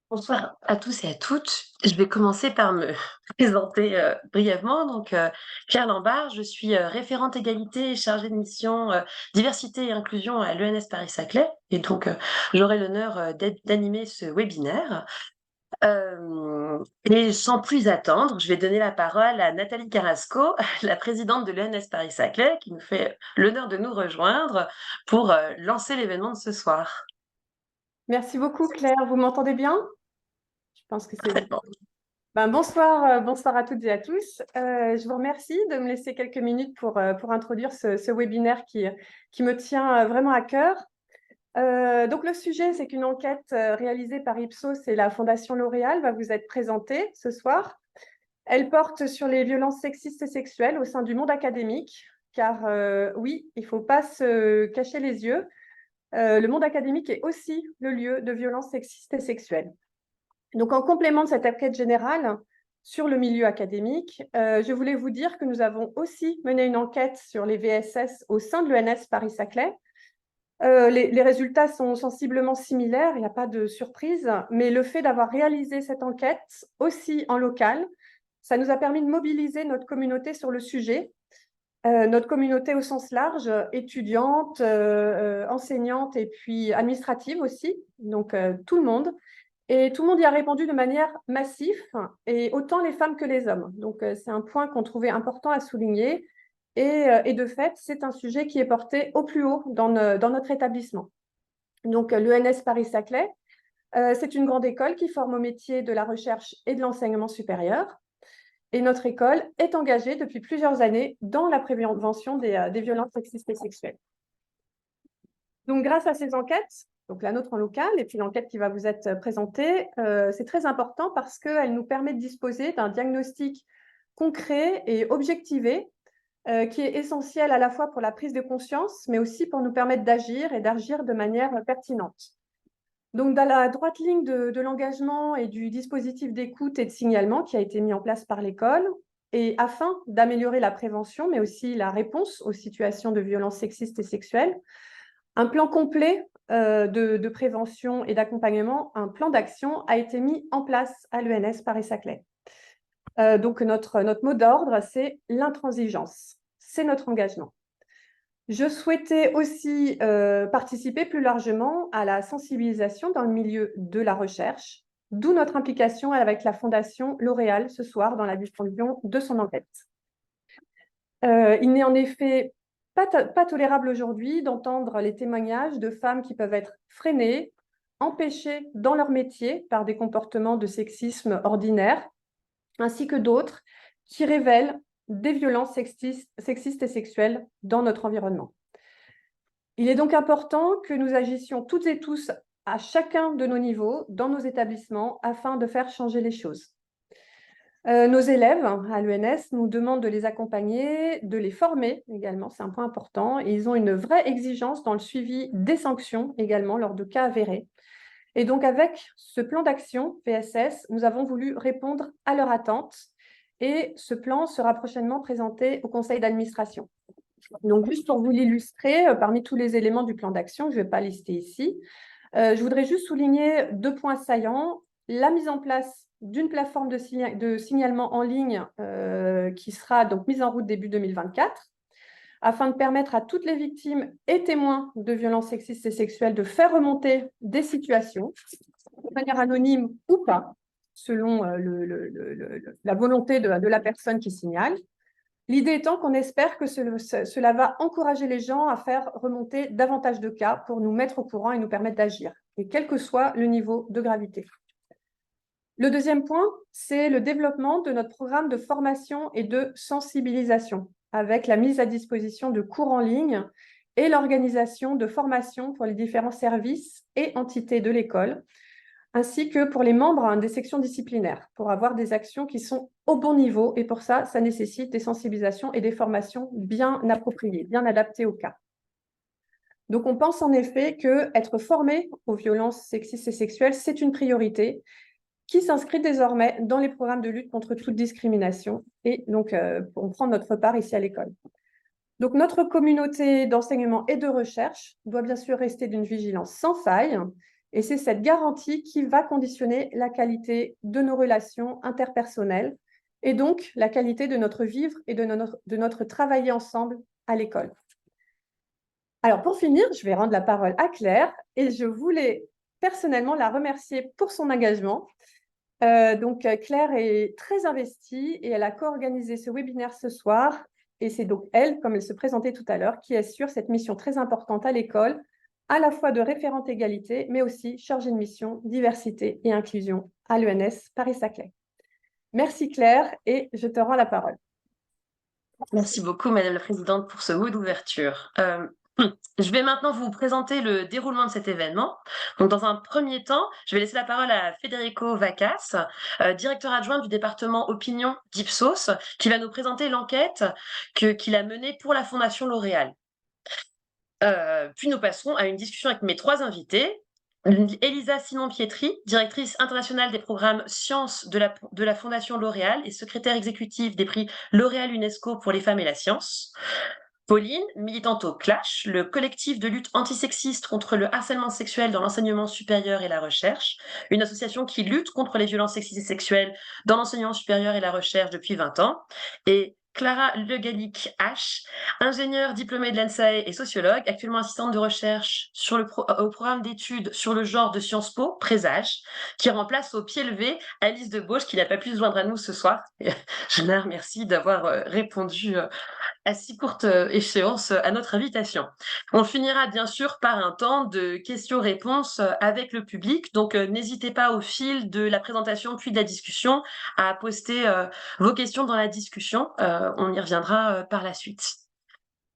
Bonsoir à tous et à toutes. Je vais commencer par me présenter, brièvement. Claire Lambard, je suis, référente égalité et chargée de mission, diversité et inclusion à l'ENS Paris-Saclay j'aurai l'honneur, d'animer ce webinaire. Et sans plus attendre, je vais donner la parole à Nathalie Carrasco, la présidente de l'ENS Paris-Saclay, qui nous fait l'honneur de nous rejoindre pour, lancer l'événement de ce soir. Merci beaucoup, Claire. Vous m'entendez bien? Je pense que c'est bon. Parfaitement. Bonsoir, bonsoir à toutes et à tous. Je vous remercie de me laisser quelques minutes pour introduire ce webinaire qui me tient vraiment à cœur. Donc, le sujet, c'est qu'une enquête réalisée par Ipsos et la Fondation L'Oréal va vous être présentée ce soir. Elle porte sur les violences sexistes et sexuelles au sein du monde académique, car oui, il ne faut pas se cacher les yeux. Le monde académique est aussi le lieu de violences sexistes et sexuelles. Donc, en complément de cette enquête générale sur le milieu académique, je voulais vous dire que nous avons aussi mené une enquête sur les VSS au sein de l'ENS Paris-Saclay. Les résultats sont sensiblement similaires, il n'y a pas de surprise, mais le fait d'avoir réalisé cette enquête aussi en local, ça nous a permis de mobiliser notre communauté sur le sujet, notre communauté au sens large, étudiante, enseignante et puis administrative aussi, donc tout le monde. Et tout le monde y a répondu de manière massive, et autant les femmes que les hommes. Donc, c'est un point qu'on trouvait important à souligner. Et de fait, c'est un sujet qui est porté au plus haut dans notre établissement. Donc, l'ENS Paris-Saclay, c'est une grande école qui forme au métier de la recherche et de l'enseignement supérieur. Et notre école est engagée depuis plusieurs années dans la prévention des violences sexistes et sexuelles. Donc, grâce à ces enquêtes, donc la nôtre en local et puis l'enquête qui va vous être présentée, c'est très important parce qu'elle nous permet de disposer d'un diagnostic concret et objectivé qui est essentiel à la fois pour la prise de conscience, mais aussi pour nous permettre d'agir et d'agir de manière pertinente. Donc, dans la droite ligne de l'engagement et du dispositif d'écoute et de signalement qui a été mis en place par l'école, et afin d'améliorer la prévention, mais aussi la réponse aux situations de violences sexistes et sexuelles, un plan complet de prévention et d'accompagnement, un plan d'action a été mis en place à l'ENS Paris-Saclay. Donc, notre mot d'ordre, c'est l'intransigeance. C'est notre engagement. Je souhaitais aussi participer plus largement à la sensibilisation dans le milieu de la recherche, d'où notre implication avec la Fondation L'Oréal ce soir dans la diffusion de son enquête. Il n'est en effet pas tolérable aujourd'hui d'entendre les témoignages de femmes qui peuvent être freinées, empêchées dans leur métier par des comportements de sexisme ordinaire, ainsi que d'autres qui révèlent des violences sexistes et sexuelles dans notre environnement. Il est donc important que nous agissions toutes et tous à chacun de nos niveaux, dans nos établissements, afin de faire changer les choses. Nos élèves à l'ENS nous demandent de les accompagner, de les former également, c'est un point important. Et ils ont une vraie exigence dans le suivi des sanctions également lors de cas avérés. Et donc avec ce plan d'action VSS, nous avons voulu répondre à leurs attentes et ce plan sera prochainement présenté au conseil d'administration. Donc juste pour vous l'illustrer, parmi tous les éléments du plan d'action, je ne vais pas lister ici, je voudrais juste souligner 2 points saillants. La mise en place d'une plateforme de signalement en ligne qui sera donc mise en route début 2024, afin de permettre à toutes les victimes et témoins de violences sexistes et sexuelles de faire remonter des situations, de manière anonyme ou pas, selon la volonté de la personne qui signale. L'idée étant qu'on espère que cela va encourager les gens à faire remonter davantage de cas pour nous mettre au courant et nous permettre d'agir, et quel que soit le niveau de gravité. Le deuxième point, c'est le développement de notre programme de formation et de sensibilisation, avec la mise à disposition de cours en ligne et l'organisation de formations pour les différents services et entités de l'école, ainsi que pour les membres des sections disciplinaires, pour avoir des actions qui sont au bon niveau. Et pour ça, ça nécessite des sensibilisations et des formations bien appropriées, bien adaptées au cas. Donc, on pense en effet qu'être formé aux violences sexistes et sexuelles, c'est une priorité qui s'inscrit désormais dans les programmes de lutte contre toute discrimination. Et donc, on prend notre part ici à l'école. Donc, notre communauté d'enseignement et de recherche doit bien sûr rester d'une vigilance sans faille Et c'est cette garantie qui va conditionner la qualité de nos relations interpersonnelles et donc la qualité de notre vivre et de notre travailler ensemble à l'école. Alors, pour finir, je vais rendre la parole à Claire et je voulais personnellement la remercier pour son engagement. Claire est très investie et elle a co-organisé ce webinaire ce soir. Et c'est donc elle, comme elle se présentait tout à l'heure, qui assure cette mission très importante à l'école, à la fois de référente égalité, mais aussi chargée de mission diversité et inclusion à l'ENS Paris-Saclay. Merci Claire et je te rends la parole. Merci beaucoup, Madame la Présidente, pour ce mot d'ouverture. Je vais maintenant vous présenter le déroulement de cet événement. Donc, dans un premier temps, je vais laisser la parole à Federico Vacas, directeur adjoint du département Opinion d'Ipsos, qui va nous présenter l'enquête qu'il a menée pour la Fondation L'Oréal. Puis nous passerons à une discussion avec mes trois invités. Elisa Simon-Pietri, directrice internationale des programmes Sciences de la Fondation L'Oréal et secrétaire exécutive des prix L'Oréal UNESCO pour les femmes et la science. Pauline, militante au Clash, le collectif de lutte antisexiste contre le harcèlement sexuel dans l'enseignement supérieur et la recherche, une association qui lutte contre les violences sexistes et sexuelles dans l'enseignement supérieur et la recherche depuis 20 ans. Et Clara Legalic-H, ingénieure diplômée de l'ENSAE et sociologue, actuellement assistante de recherche au programme d'études sur le genre de Sciences Po, Présage, qui remplace au pied levé Alice Debauche, qui n'a pas pu se joindre à nous ce soir. Je la remercie d'avoir répondu à si courte échéance à notre invitation. On finira bien sûr par un temps de questions-réponses avec le public, donc n'hésitez pas au fil de la présentation puis de la discussion à poster vos questions dans la discussion. On y reviendra par la suite.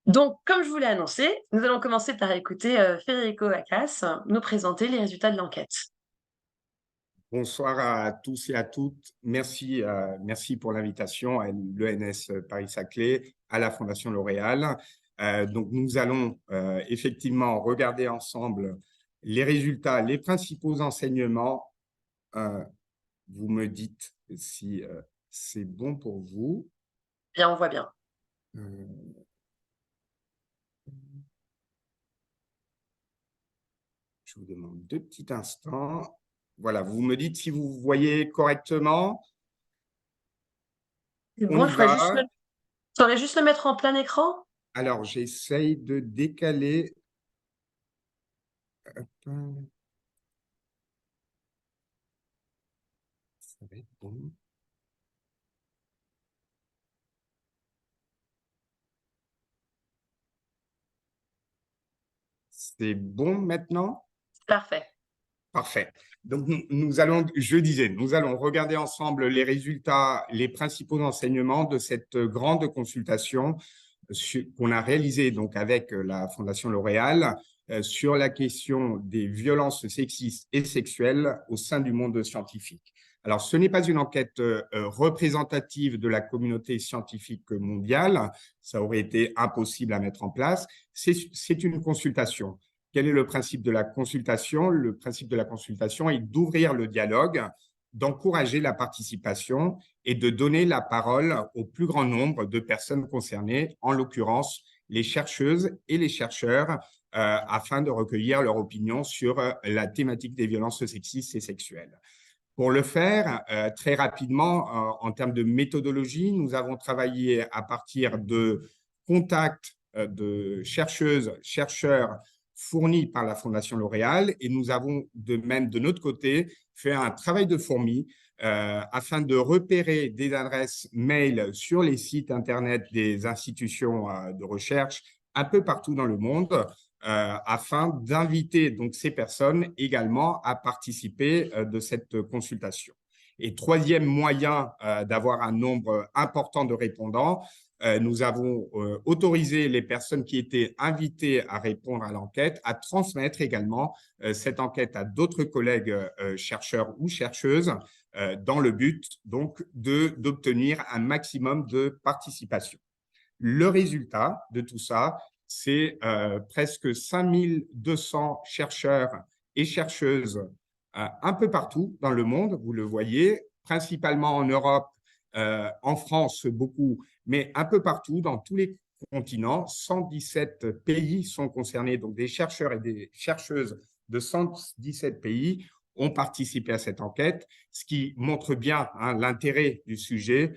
Donc, comme je vous l'ai annoncé, nous allons commencer par écouter Federico Vacas nous présenter les résultats de l'enquête. Bonsoir à tous et à toutes. Merci pour l'invitation à l'ENS Paris-Saclay, à la Fondation L'Oréal. Donc, nous allons effectivement regarder ensemble les résultats, les principaux enseignements. Vous me dites si c'est bon pour vous. Bien, on voit bien. Je vous demande 2 petits instants. Voilà, vous me dites si vous voyez correctement. Bon, je saurais juste le mettre en plein écran. Alors, j'essaye de décaler. Ça va être bon. C'est bon maintenant? Parfait. Parfait. Donc, nous allons regarder ensemble les résultats, les principaux enseignements de cette grande consultation qu'on a réalisée donc avec la Fondation L'Oréal sur la question des violences sexistes et sexuelles au sein du monde scientifique. Alors, ce n'est pas une enquête représentative de la communauté scientifique mondiale, ça aurait été impossible à mettre en place, c'est une consultation. Quel est le principe de la consultation? Le principe de la consultation est d'ouvrir le dialogue, d'encourager la participation et de donner la parole au plus grand nombre de personnes concernées, en l'occurrence les chercheuses et les chercheurs, afin de recueillir leur opinion sur la thématique des violences sexistes et sexuelles. Pour le faire, très rapidement, en termes de méthodologie, nous avons travaillé à partir de contacts de chercheuses, chercheurs fournis par la Fondation L'Oréal et nous avons de même de notre côté fait un travail de fourmi afin de repérer des adresses mail sur les sites internet des institutions de recherche un peu partout dans le monde afin d'inviter donc ces personnes également à participer de cette consultation. Et troisième moyen d'avoir un nombre important de répondants, nous avons autorisé les personnes qui étaient invitées à répondre à l'enquête à transmettre également cette enquête à d'autres collègues chercheurs ou chercheuses dans le but donc d'obtenir un maximum de participation. Le résultat de tout ça, c'est presque 5200 chercheurs et chercheuses un peu partout dans le monde, vous le voyez, principalement en Europe, en France beaucoup, mais un peu partout dans tous les continents. 117 pays sont concernés, donc des chercheurs et des chercheuses de 117 pays ont participé à cette enquête, ce qui montre bien l'intérêt du sujet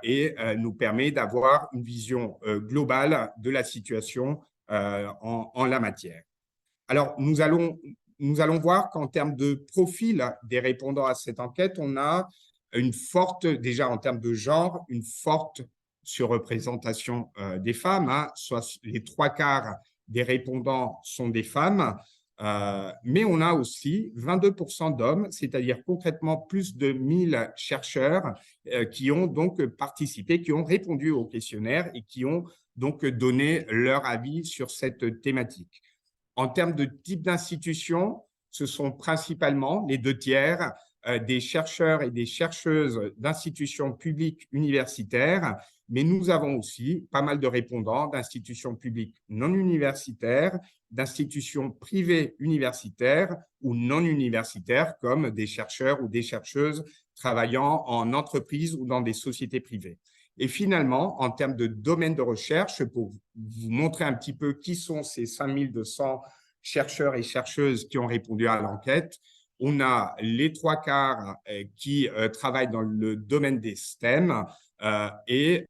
et nous permet d'avoir une vision globale de la situation en la matière. Alors, nous allons voir qu'en termes de profil des répondants à cette enquête, on a une forte, déjà en termes de genre, une forte surreprésentation des femmes, soit les 3/4 des répondants sont des femmes, mais on a aussi 22% d'hommes, c'est-à-dire concrètement plus de 1000 chercheurs qui ont donc participé, qui ont répondu au questionnaire et qui ont donc donné leur avis sur cette thématique. En termes de type d'institution, ce sont principalement les 2/3 des chercheurs et des chercheuses d'institutions publiques universitaires, mais nous avons aussi pas mal de répondants d'institutions publiques non universitaires, d'institutions privées universitaires ou non universitaires, comme des chercheurs ou des chercheuses travaillant en entreprise ou dans des sociétés privées. Et finalement, en termes de domaine de recherche, pour vous montrer un petit peu qui sont ces 5200 chercheurs et chercheuses qui ont répondu à l'enquête, on a les 3/4 qui travaillent dans le domaine des STEM et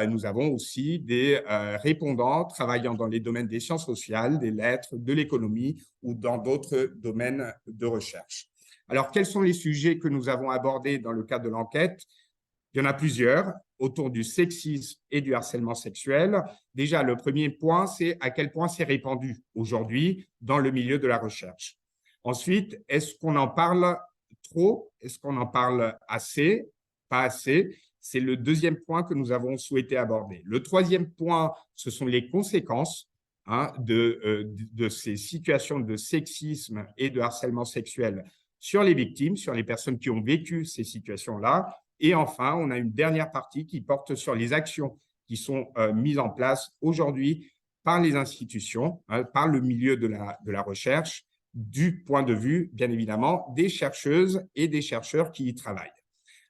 nous avons aussi des répondants travaillant dans les domaines des sciences sociales, des lettres, de l'économie ou dans d'autres domaines de recherche. Alors, quels sont les sujets que nous avons abordés dans le cadre de l'enquête? Il y en a plusieurs autour du sexisme et du harcèlement sexuel. Déjà, le premier point, c'est à quel point c'est répandu aujourd'hui dans le milieu de la recherche. Ensuite, est-ce qu'on en parle trop? Est-ce qu'on en parle assez? Pas assez? C'est le deuxième point que nous avons souhaité aborder. Le troisième point, ce sont les conséquences de ces situations de sexisme et de harcèlement sexuel sur les victimes, sur les personnes qui ont vécu ces situations-là. Et enfin, on a une dernière partie qui porte sur les actions qui sont mises en place aujourd'hui par les institutions, par le milieu de la recherche, du point de vue, bien évidemment, des chercheuses et des chercheurs qui y travaillent.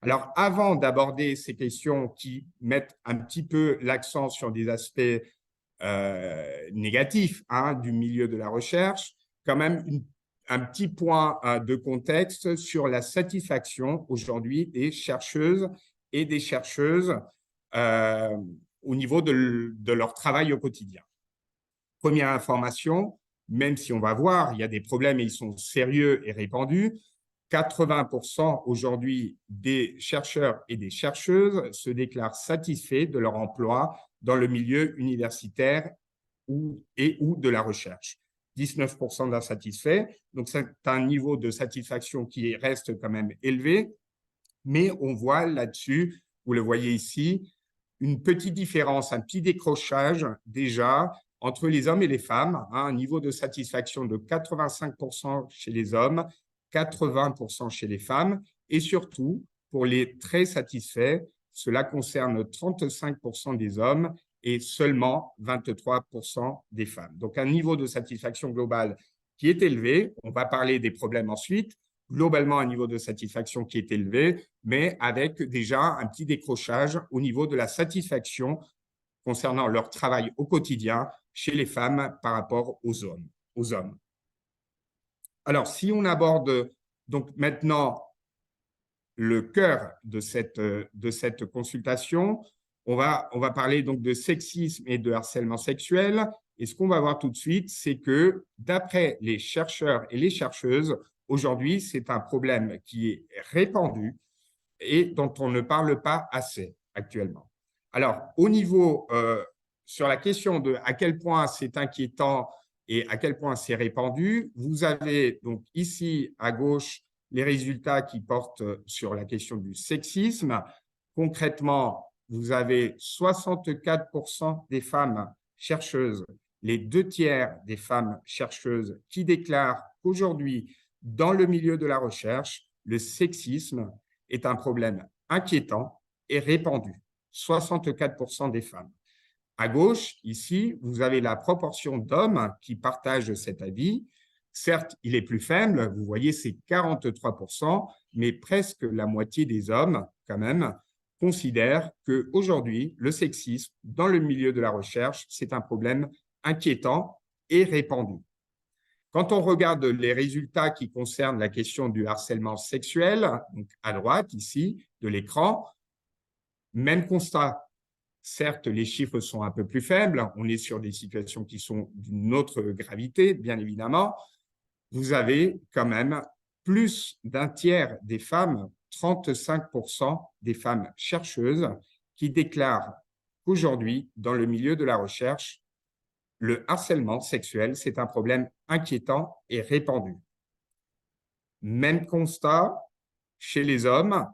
Alors, avant d'aborder ces questions qui mettent un petit peu l'accent sur des aspects négatifs du milieu de la recherche, quand même un petit point de contexte sur la satisfaction aujourd'hui des chercheuses et des chercheuses au niveau de leur travail au quotidien. Première information, même si on va voir, il y a des problèmes et ils sont sérieux et répandus, 80% aujourd'hui des chercheurs et des chercheuses se déclarent satisfaits de leur emploi dans le milieu universitaire ou de la recherche. 19% d'insatisfaits, donc c'est un niveau de satisfaction qui reste quand même élevé, mais on voit là-dessus, vous le voyez ici, une petite différence, un petit décrochage déjà entre les hommes et les femmes, un niveau de satisfaction de 85% chez les hommes, 80% chez les femmes, et surtout, pour les très satisfaits, cela concerne 35% des hommes et seulement 23% des femmes. Donc, un niveau de satisfaction global qui est élevé. On va parler des problèmes ensuite. Globalement, un niveau de satisfaction qui est élevé, mais avec déjà un petit décrochage au niveau de la satisfaction concernant leur travail au quotidien chez les femmes par rapport aux hommes. Alors, si on aborde donc maintenant le cœur de cette consultation, on va parler donc de sexisme et de harcèlement sexuel. Et ce qu'on va voir tout de suite, c'est que d'après les chercheurs et les chercheuses, aujourd'hui, c'est un problème qui est répandu et dont on ne parle pas assez actuellement. Alors, au niveau, sur la question de à quel point c'est inquiétant et à quel point c'est répandu, vous avez donc ici à gauche les résultats qui portent sur la question du sexisme. Concrètement, vous avez 64% des femmes chercheuses, les 2/3 des femmes chercheuses qui déclarent qu'aujourd'hui, dans le milieu de la recherche, le sexisme est un problème inquiétant et répandu. 64% des femmes. À gauche, ici, vous avez la proportion d'hommes qui partagent cet avis. Certes, il est plus faible, vous voyez, c'est 43%, mais presque la moitié des hommes, quand même, considèrent qu'aujourd'hui, le sexisme dans le milieu de la recherche, c'est un problème inquiétant et répandu. Quand on regarde les résultats qui concernent la question du harcèlement sexuel, donc à droite ici de l'écran, même constat. Certes, les chiffres sont un peu plus faibles, on est sur des situations qui sont d'une autre gravité, bien évidemment. Vous avez quand même plus d'un tiers des femmes, 35% des femmes chercheuses, qui déclarent qu'aujourd'hui, dans le milieu de la recherche, le harcèlement sexuel, c'est un problème inquiétant et répandu. Même constat chez les hommes,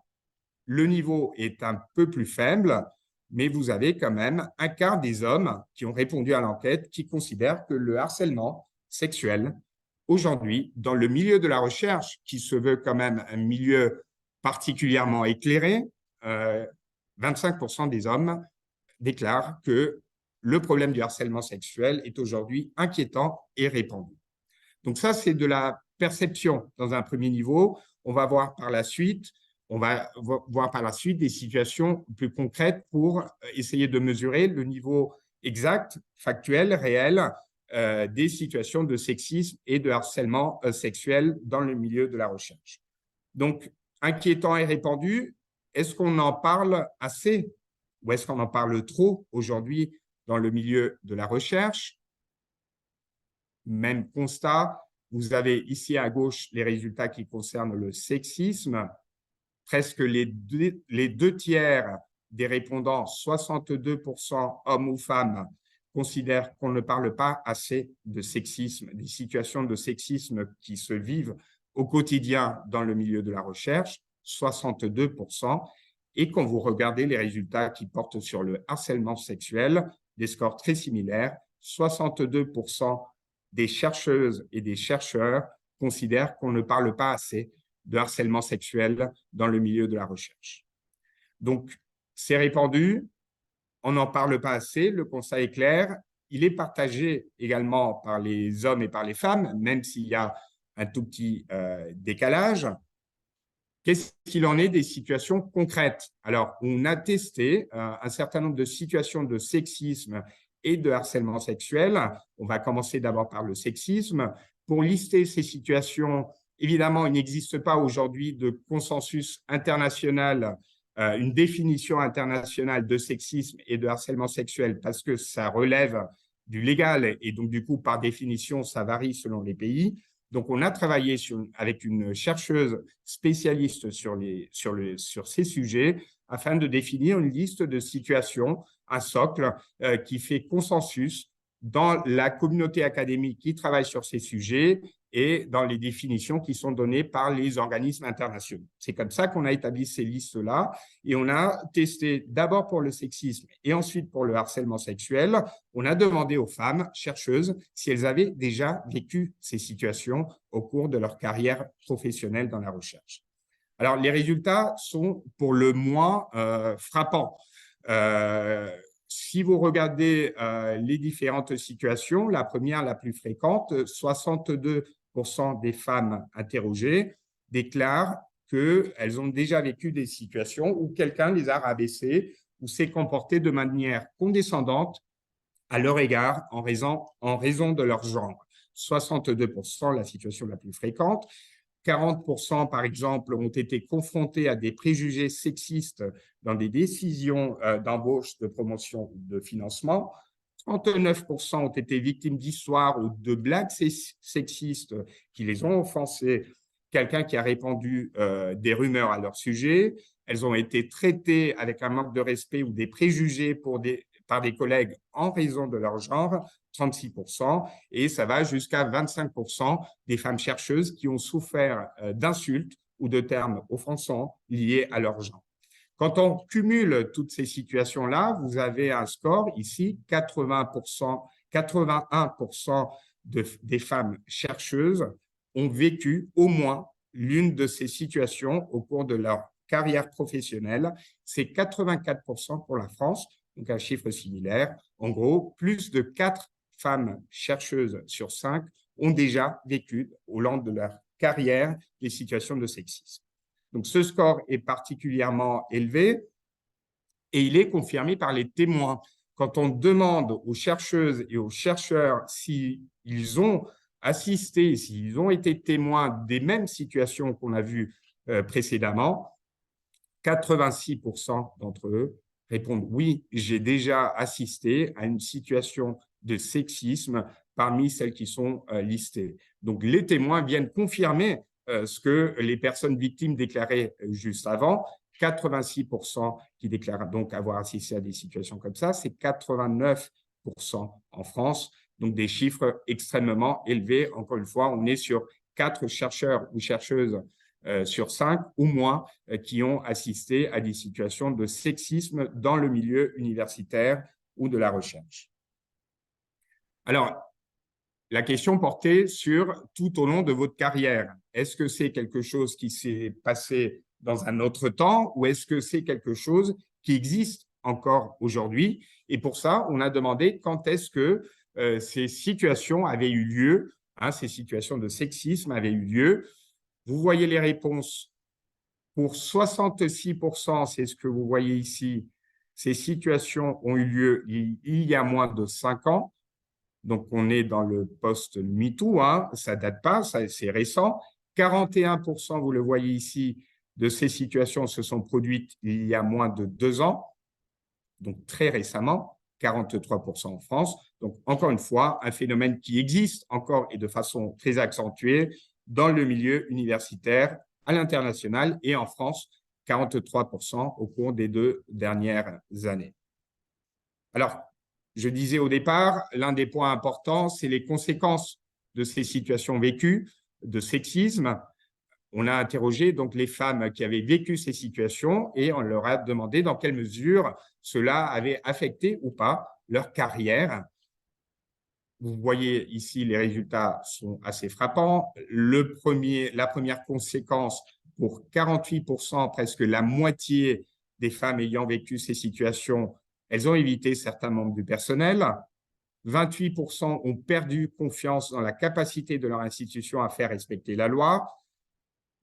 le niveau est un peu plus faible, mais vous avez quand même un quart des hommes qui ont répondu à l'enquête qui considèrent que le harcèlement sexuel, aujourd'hui, dans le milieu de la recherche, qui se veut quand même un milieu particulièrement éclairé, 25% des hommes déclarent que le problème du harcèlement sexuel est aujourd'hui inquiétant et répandu. Donc ça, c'est de la perception dans un premier niveau. On va voir par la suite des situations plus concrètes pour essayer de mesurer le niveau exact, factuel, réel des situations de sexisme et de harcèlement sexuel dans le milieu de la recherche. Donc, inquiétant et répandu, est-ce qu'on en parle assez ou est-ce qu'on en parle trop aujourd'hui dans le milieu de la recherche? Même constat, vous avez ici à gauche les résultats qui concernent le sexisme. Presque les deux tiers des répondants, 62% hommes ou femmes, considèrent qu'on ne parle pas assez de sexisme, des situations de sexisme qui se vivent au quotidien dans le milieu de la recherche, 62%. Et quand vous regardez les résultats qui portent sur le harcèlement sexuel, des scores très similaires, 62% des chercheuses et des chercheurs considèrent qu'on ne parle pas assez de harcèlement sexuel dans le milieu de la recherche. Donc, c'est répandu, on n'en parle pas assez, le constat est clair, il est partagé également par les hommes et par les femmes, même s'il y a un tout petit décalage. Qu'est-ce qu'il en est des situations concrètes? Alors, on a testé un certain nombre de situations de sexisme et de harcèlement sexuel. On va commencer d'abord par le sexisme. Pour lister ces situations, évidemment, il n'existe pas aujourd'hui de consensus international, une définition internationale de sexisme et de harcèlement sexuel parce que ça relève du légal et donc, du coup, par définition, ça varie selon les pays. Donc, on a travaillé avec une chercheuse spécialiste sur ces sujets afin de définir une liste de situations, un socle qui fait consensus dans la communauté académique qui travaille sur ces sujets et dans les définitions qui sont données par les organismes internationaux. C'est comme ça qu'on a établi ces listes-là et on a testé d'abord pour le sexisme et ensuite pour le harcèlement sexuel. On a demandé aux femmes chercheuses si elles avaient déjà vécu ces situations au cours de leur carrière professionnelle dans la recherche. Alors, les résultats sont pour le moins frappants. Si vous regardez les différentes situations, la première, la plus fréquente, 62% des femmes interrogées déclarent qu'elles ont déjà vécu des situations où quelqu'un les a rabaissées ou s'est comporté de manière condescendante à leur égard en raison de leur genre. 62%, la situation la plus fréquente. 40%, par exemple, ont été confrontés à des préjugés sexistes dans des décisions d'embauche, de promotion ou de financement. 39% ont été victimes d'histoires ou de blagues sexistes qui les ont offensés, quelqu'un qui a répandu des rumeurs à leur sujet. Elles ont été traitées avec un manque de respect ou des préjugés par des collègues en raison de leur genre, 36%, et ça va jusqu'à 25% des femmes chercheuses qui ont souffert d'insultes ou de termes offensants liés à leur genre. Quand on cumule toutes ces situations-là, vous avez un score ici, 81% des femmes chercheuses ont vécu au moins l'une de ces situations au cours de leur carrière professionnelle. C'est 84% pour la France, donc un chiffre similaire. En gros, plus de 4 femmes chercheuses sur 5 ont déjà vécu au long de leur carrière des situations de sexisme. Donc, ce score est particulièrement élevé et il est confirmé par les témoins. Quand on demande aux chercheuses et aux chercheurs s'ils ont assisté, s'ils ont été témoins des mêmes situations qu'on a vues précédemment, 86% d'entre eux répondent oui, j'ai déjà assisté à une situation de sexisme parmi celles qui sont listées. Donc, les témoins viennent confirmer ce que les personnes victimes déclaraient juste avant. 86% qui déclarent donc avoir assisté à des situations comme ça, c'est 89% en France, donc des chiffres extrêmement élevés. Encore une fois, on est sur 4 chercheurs ou chercheuses sur 5 ou moins qui ont assisté à des situations de sexisme dans le milieu universitaire ou de la recherche. Alors, la question portait sur tout au long de votre carrière. Est-ce que c'est quelque chose qui s'est passé dans un autre temps ou est-ce que c'est quelque chose qui existe encore aujourd'hui? Et pour ça, on a demandé quand est-ce que ces situations avaient eu lieu, ces situations de sexisme avaient eu lieu. Vous voyez les réponses. Pour 66%, c'est ce que vous voyez ici, ces situations ont eu lieu il y a moins de 5 ans. Donc, on est dans le post-MeToo, ça ne date pas, c'est récent. 41%, vous le voyez ici, de ces situations se sont produites il y a moins de 2 ans, donc très récemment, 43% en France. Donc, encore une fois, un phénomène qui existe encore et de façon très accentuée dans le milieu universitaire, à l'international et en France, 43% au cours des 2 dernières années. Alors, je disais au départ, l'un des points importants, c'est les conséquences de ces situations vécues de sexisme. On a interrogé donc les femmes qui avaient vécu ces situations et on leur a demandé dans quelle mesure cela avait affecté ou pas leur carrière. Vous voyez ici, les résultats sont assez frappants. La première conséquence, pour 48%, presque la moitié des femmes ayant vécu ces situations, elles ont évité certains membres du personnel. 28% ont perdu confiance dans la capacité de leur institution à faire respecter la loi.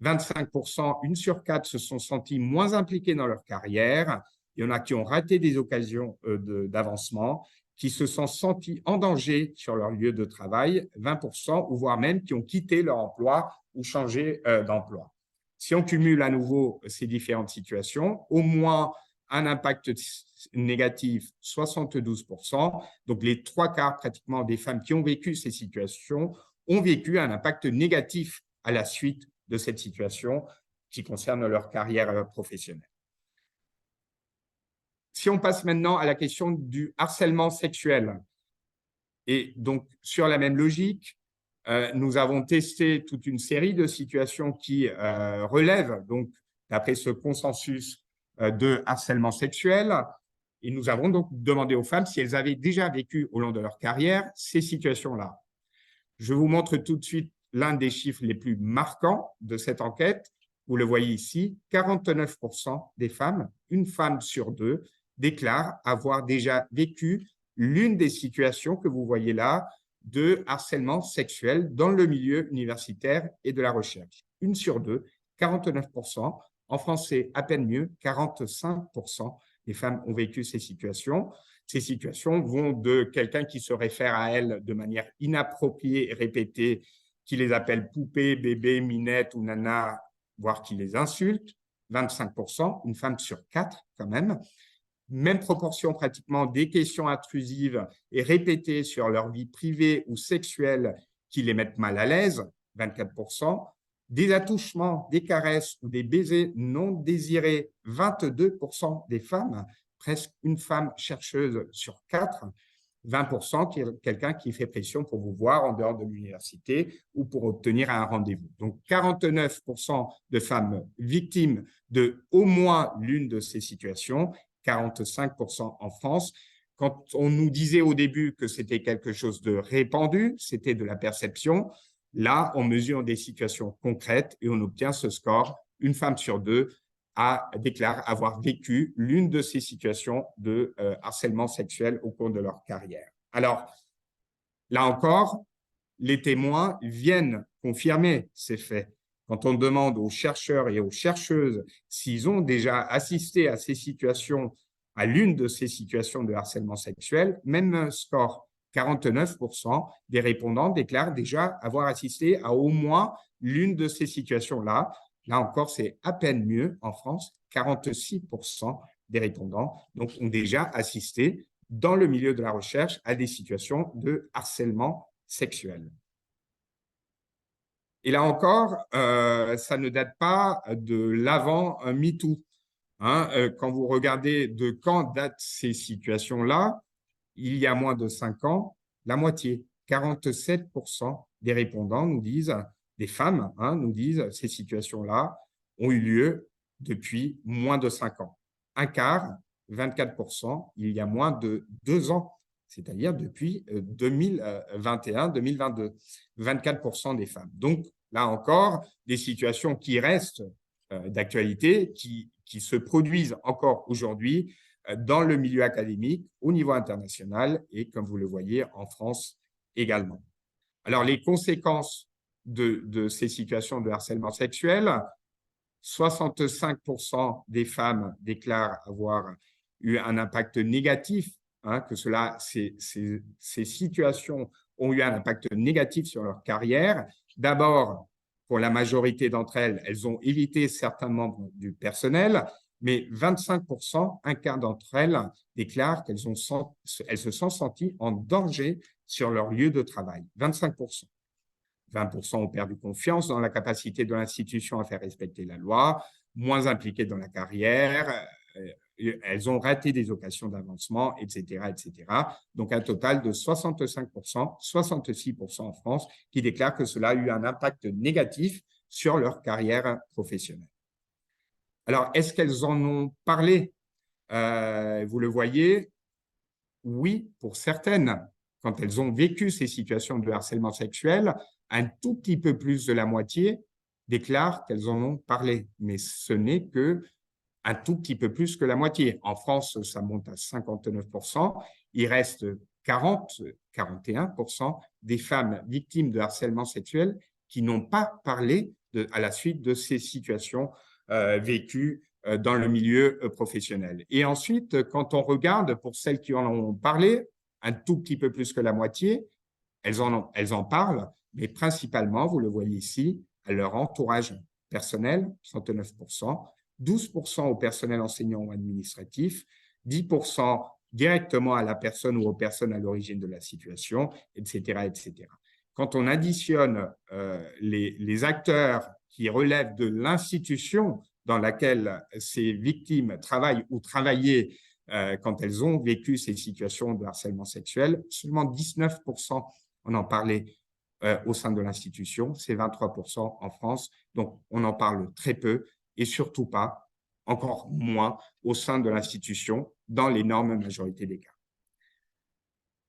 25%, 1 sur 4, se sont sentis moins impliqués dans leur carrière. Il y en a qui ont raté des occasions d'avancement, qui se sont sentis en danger sur leur lieu de travail, 20%, ou voire même qui ont quitté leur emploi ou changé d'emploi. Si on cumule à nouveau ces différentes situations, au moins un impact négatif, 72%. Donc, les 3/4 pratiquement des femmes qui ont vécu ces situations ont vécu un impact négatif à la suite de cette situation qui concerne leur carrière professionnelle. Si on passe maintenant à la question du harcèlement sexuel, et donc sur la même logique, nous avons testé toute une série de situations qui relèvent, donc d'après ce consensus de harcèlement sexuel, et nous avons donc demandé aux femmes si elles avaient déjà vécu au long de leur carrière ces situations-là. Je vous montre tout de suite l'un des chiffres les plus marquants de cette enquête. Vous le voyez ici, 49% des femmes, une femme sur 2, déclarent avoir déjà vécu l'une des situations que vous voyez là de harcèlement sexuel dans le milieu universitaire et de la recherche. Une sur 2, 49%. En français, à peine mieux, 45% des femmes ont vécu ces situations. Ces situations vont de quelqu'un qui se réfère à elles de manière inappropriée et répétée, qui les appelle poupée, bébé, minette ou nana, voire qui les insulte, 25%, une femme sur 4 quand même. Même proportion pratiquement des questions intrusives et répétées sur leur vie privée ou sexuelle qui les mettent mal à l'aise, 24%. Des attouchements, des caresses ou des baisers non désirés, 22% des femmes, presque une femme chercheuse sur 4, 20% quelqu'un qui fait pression pour vous voir en dehors de l'université ou pour obtenir un rendez-vous. Donc, 49% de femmes victimes de au moins l'une de ces situations, 45% en France. Quand on nous disait au début que c'était quelque chose de répandu, c'était de la perception. Là, on mesure des situations concrètes et on obtient ce score. Une femme sur 2 déclare avoir vécu l'une de ces situations de harcèlement sexuel au cours de leur carrière. Alors, là encore, les témoins viennent confirmer ces faits. Quand on demande aux chercheurs et aux chercheuses s'ils ont déjà assisté à ces situations, à l'une de ces situations de harcèlement sexuel, même score. 49% des répondants déclarent déjà avoir assisté à au moins l'une de ces situations-là. Là encore, c'est à peine mieux en France, 46% des répondants donc, ont déjà assisté dans le milieu de la recherche à des situations de harcèlement sexuel. Et là encore, ça ne date pas de l'avant MeToo. Hein, quand vous regardez de quand datent ces situations-là, il y a moins de 5 ans, la moitié, 47% des répondants nous disent, des femmes nous disent, ces situations-là ont eu lieu depuis moins de 5 ans. Un quart, 24%, il y a moins de 2 ans, c'est-à-dire depuis 2021-2022, 24% des femmes. Donc, là encore, des situations qui restent d'actualité, qui se produisent encore aujourd'hui dans le milieu académique, au niveau international et, comme vous le voyez, en France également. Alors, les conséquences de ces situations de harcèlement sexuel, 65% des femmes déclarent avoir eu un impact négatif, que ces situations ont eu un impact négatif sur leur carrière. D'abord, pour la majorité d'entre elles, elles ont évité certains membres du personnel, mais 25%, un quart d'entre elles, déclarent qu'elles se sont senties en danger sur leur lieu de travail. 25%. 20% ont perdu confiance dans la capacité de l'institution à faire respecter la loi, moins impliquées dans la carrière, elles ont raté des occasions d'avancement, etc., etc. Donc, un total de 65%, 66% en France qui déclarent que cela a eu un impact négatif sur leur carrière professionnelle. Alors, est-ce qu'elles en ont parlé? Vous le voyez, oui, pour certaines, quand elles ont vécu ces situations de harcèlement sexuel, un tout petit peu plus de la moitié déclarent qu'elles en ont parlé, mais ce n'est que un tout petit peu plus que la moitié. En France, ça monte à 59%. Il reste 41% des femmes victimes de harcèlement sexuel qui n'ont pas parlé à la suite de ces situations vécues dans le milieu professionnel. Et ensuite, quand on regarde pour celles qui en ont parlé, un tout petit peu plus que la moitié, elles en parlent, mais principalement, vous le voyez ici, à leur entourage personnel, 39%, 12% au personnel enseignant ou administratif, 10% directement à la personne ou aux personnes à l'origine de la situation, etc., etc. Quand on additionne les acteurs qui relèvent de l'institution dans laquelle ces victimes travaillent ou travaillaient quand elles ont vécu ces situations de harcèlement sexuel, seulement 19% en parlait au sein de l'institution, c'est 23% en France, donc on en parle très peu et surtout pas, encore moins, au sein de l'institution, dans l'énorme majorité des cas.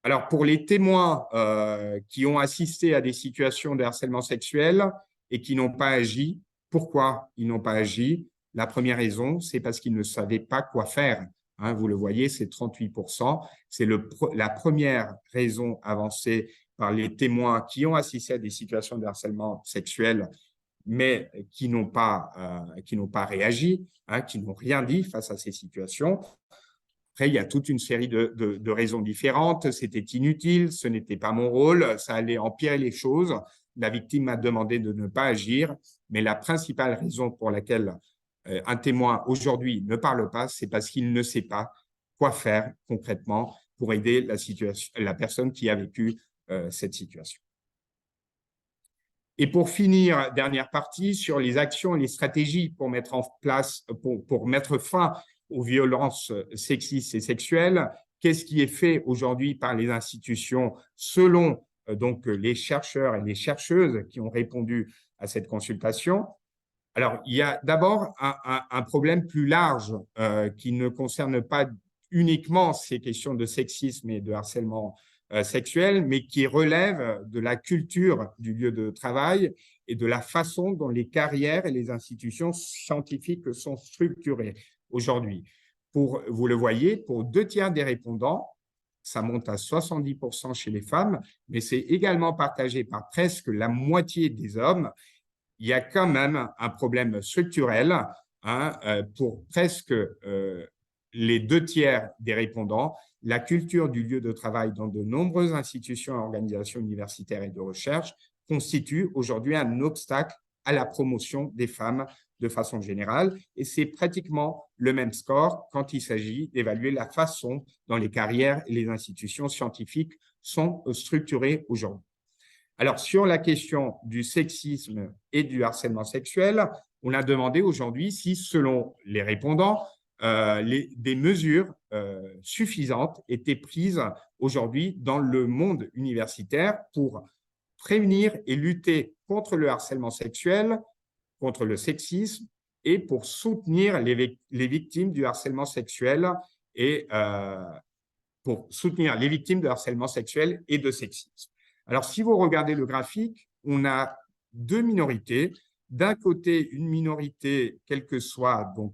Alors, pour les témoins qui ont assisté à des situations de harcèlement sexuel et qui n'ont pas agi, pourquoi ils n'ont pas agi? La première raison, c'est parce qu'ils ne savaient pas quoi faire. Vous le voyez, c'est 38%. C'est la première raison avancée par les témoins qui ont assisté à des situations de harcèlement sexuel, mais qui n'ont pas réagi, qui n'ont rien dit face à ces situations. Après, il y a toute une série de raisons différentes. C'était inutile, ce n'était pas mon rôle, ça allait empirer les choses. La victime m'a demandé de ne pas agir, mais la principale raison pour laquelle un témoin aujourd'hui ne parle pas, c'est parce qu'il ne sait pas quoi faire concrètement pour aider la personne qui a vécu cette situation. Et pour finir, dernière partie, sur les actions et les stratégies pour mettre en place, pour mettre fin aux violences sexistes et sexuelles, qu'est-ce qui est fait aujourd'hui par les institutions selon donc les chercheurs et les chercheuses qui ont répondu à cette consultation? Alors, il y a d'abord un problème plus large qui ne concerne pas uniquement ces questions de sexisme et de harcèlement sexuel, mais qui relève de la culture du lieu de travail et de la façon dont les carrières et les institutions scientifiques sont structurées aujourd'hui. Vous le voyez, pour 2/3 des répondants, ça monte à 70% chez les femmes, mais c'est également partagé par presque la moitié des hommes. Il y a quand même un problème structurel pour presque les 2 tiers des répondants, la culture du lieu de travail dans de nombreuses institutions et organisations universitaires et de recherche constitue aujourd'hui un obstacle à la promotion des femmes de façon générale. Et c'est pratiquement le même score quand il s'agit d'évaluer la façon dont les carrières et les institutions scientifiques sont structurées aujourd'hui. Alors, sur la question du sexisme et du harcèlement sexuel, on a demandé aujourd'hui si, selon les répondants, des mesures suffisantes étaient prises aujourd'hui dans le monde universitaire pour prévenir et lutter contre le harcèlement sexuel, contre le sexisme et pour soutenir les victimes du harcèlement sexuel et pour soutenir les victimes de harcèlement sexuel et de sexisme. Alors, si vous regardez le graphique, on a 2 minorités. D'un côté, une minorité, quel que soit donc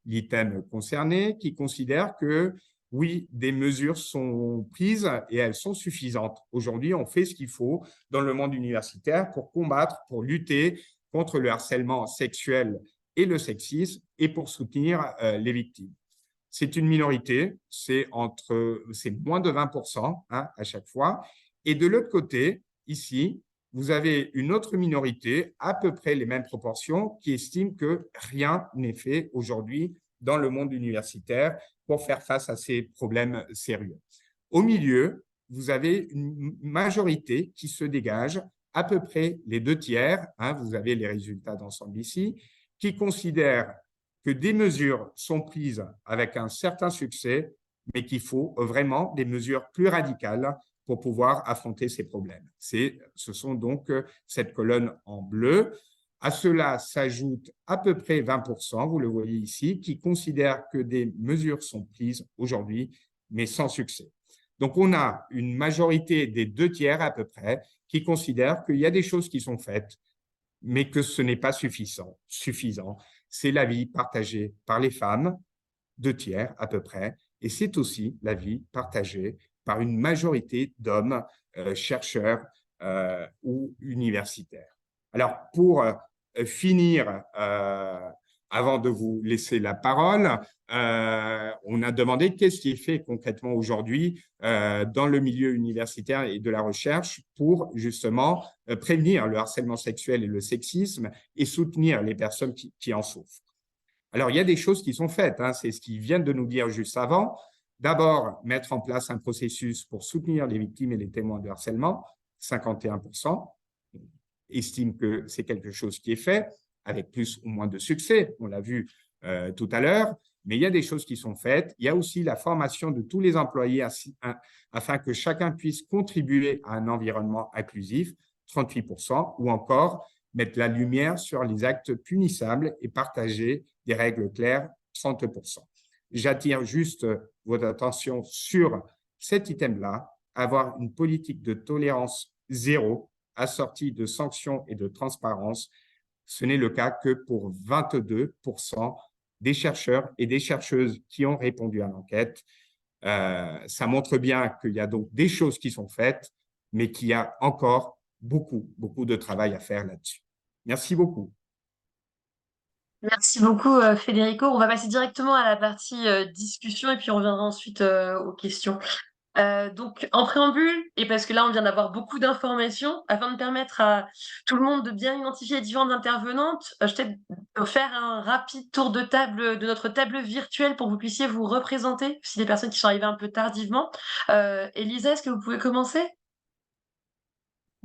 l'item concerné, qui considère que oui, des mesures sont prises et elles sont suffisantes. Aujourd'hui, on fait ce qu'il faut dans le monde universitaire pour combattre, pour lutter contre le harcèlement sexuel et le sexisme et pour soutenir les victimes. C'est une minorité, c'est moins de 20% hein, à chaque fois. Et de l'autre côté, ici, vous avez une autre minorité, à peu près les mêmes proportions, qui estime que rien n'est fait aujourd'hui dans le monde universitaire pour faire face à ces problèmes sérieux. Au milieu, vous avez une majorité qui se dégage, à peu près les 2 tiers, hein, vous avez les résultats d'ensemble ici, qui considèrent que des mesures sont prises avec un certain succès, mais qu'il faut vraiment des mesures plus radicales pour pouvoir affronter ces problèmes. Ce sont donc cette colonne en bleu. À cela s'ajoute à peu près 20%, vous le voyez ici, qui considèrent que des mesures sont prises aujourd'hui, mais sans succès. Donc, on a une majorité des 2 tiers à peu près qui considèrent qu'il y a des choses qui sont faites, mais que ce n'est pas suffisant. C'est l'avis partagé par les femmes, 2 tiers à peu près, et c'est aussi l'avis partagé par une majorité d'hommes chercheurs ou universitaires. Alors, pour finir, avant de vous laisser la parole, on a demandé qu'est-ce qui est fait concrètement aujourd'hui dans le milieu universitaire et de la recherche pour justement prévenir le harcèlement sexuel et le sexisme et soutenir les personnes qui en souffrent. Alors, il y a des choses qui sont faites, hein, c'est ce qu'ils viennent de nous dire juste avant. D'abord, mettre en place un processus pour soutenir les victimes et les témoins de harcèlement, 51% estiment que c'est quelque chose qui est fait, avec plus ou moins de succès, on l'a vu tout à l'heure, mais il y a des choses qui sont faites. Il y a aussi la formation de tous les employés afin que chacun puisse contribuer à un environnement inclusif, 38%, ou encore mettre la lumière sur les actes punissables et partager des règles claires, 30%. J'attire juste votre attention sur cet item-là, avoir une politique de tolérance zéro assortie de sanctions et de transparence. Ce n'est le cas que pour 22% des chercheurs et des chercheuses qui ont répondu à l'enquête. Ça montre bien qu'il y a donc des choses qui sont faites, mais qu'il y a encore beaucoup de travail à faire là-dessus. Merci beaucoup. Merci beaucoup, Federico. On va passer directement à la partie discussion et puis on reviendra ensuite aux questions. Donc, en préambule, et parce que là, on vient d'avoir beaucoup d'informations, afin de permettre à tout le monde de bien identifier les différentes intervenantes, je t'ai faire un rapide tour de table de notre table virtuelle pour que vous puissiez vous représenter, si les personnes qui sont arrivées un peu tardivement. Elisa, est-ce que vous pouvez commencer?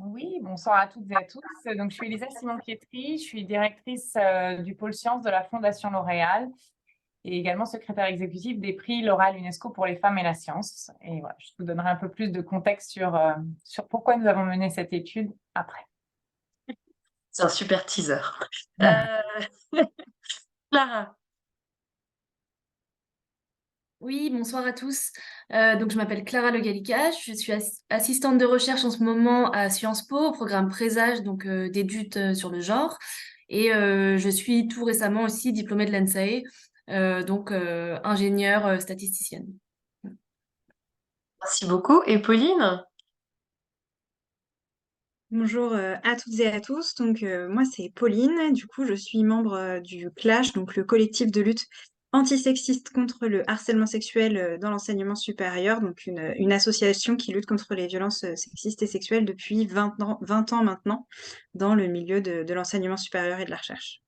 Oui, bonsoir à toutes et à tous. Donc, je suis Elisa Simon-Pietri, je suis directrice du pôle sciences de la Fondation L'Oréal et également secrétaire exécutive des prix L'Oréal UNESCO pour les femmes et la science. Et voilà, je vous donnerai un peu plus de contexte sur pourquoi nous avons mené cette étude après. C'est un super teaser. Clara. Oui, bonsoir à tous. Donc, je m'appelle Clara Le Gallica. Je suis assistante de recherche en ce moment à Sciences Po, au programme Présage, donc d'études sur le genre. Et je suis tout récemment aussi diplômée de l'ENSAE, donc ingénieure statisticienne. Merci beaucoup. Et Pauline? Bonjour à toutes et à tous. Donc moi c'est Pauline. Du coup je suis membre du CLASH, donc le collectif de lutte antisexiste contre le harcèlement sexuel dans l'enseignement supérieur, donc une association qui lutte contre les violences sexistes et sexuelles depuis 20 ans maintenant dans le milieu de l'enseignement supérieur et de la recherche.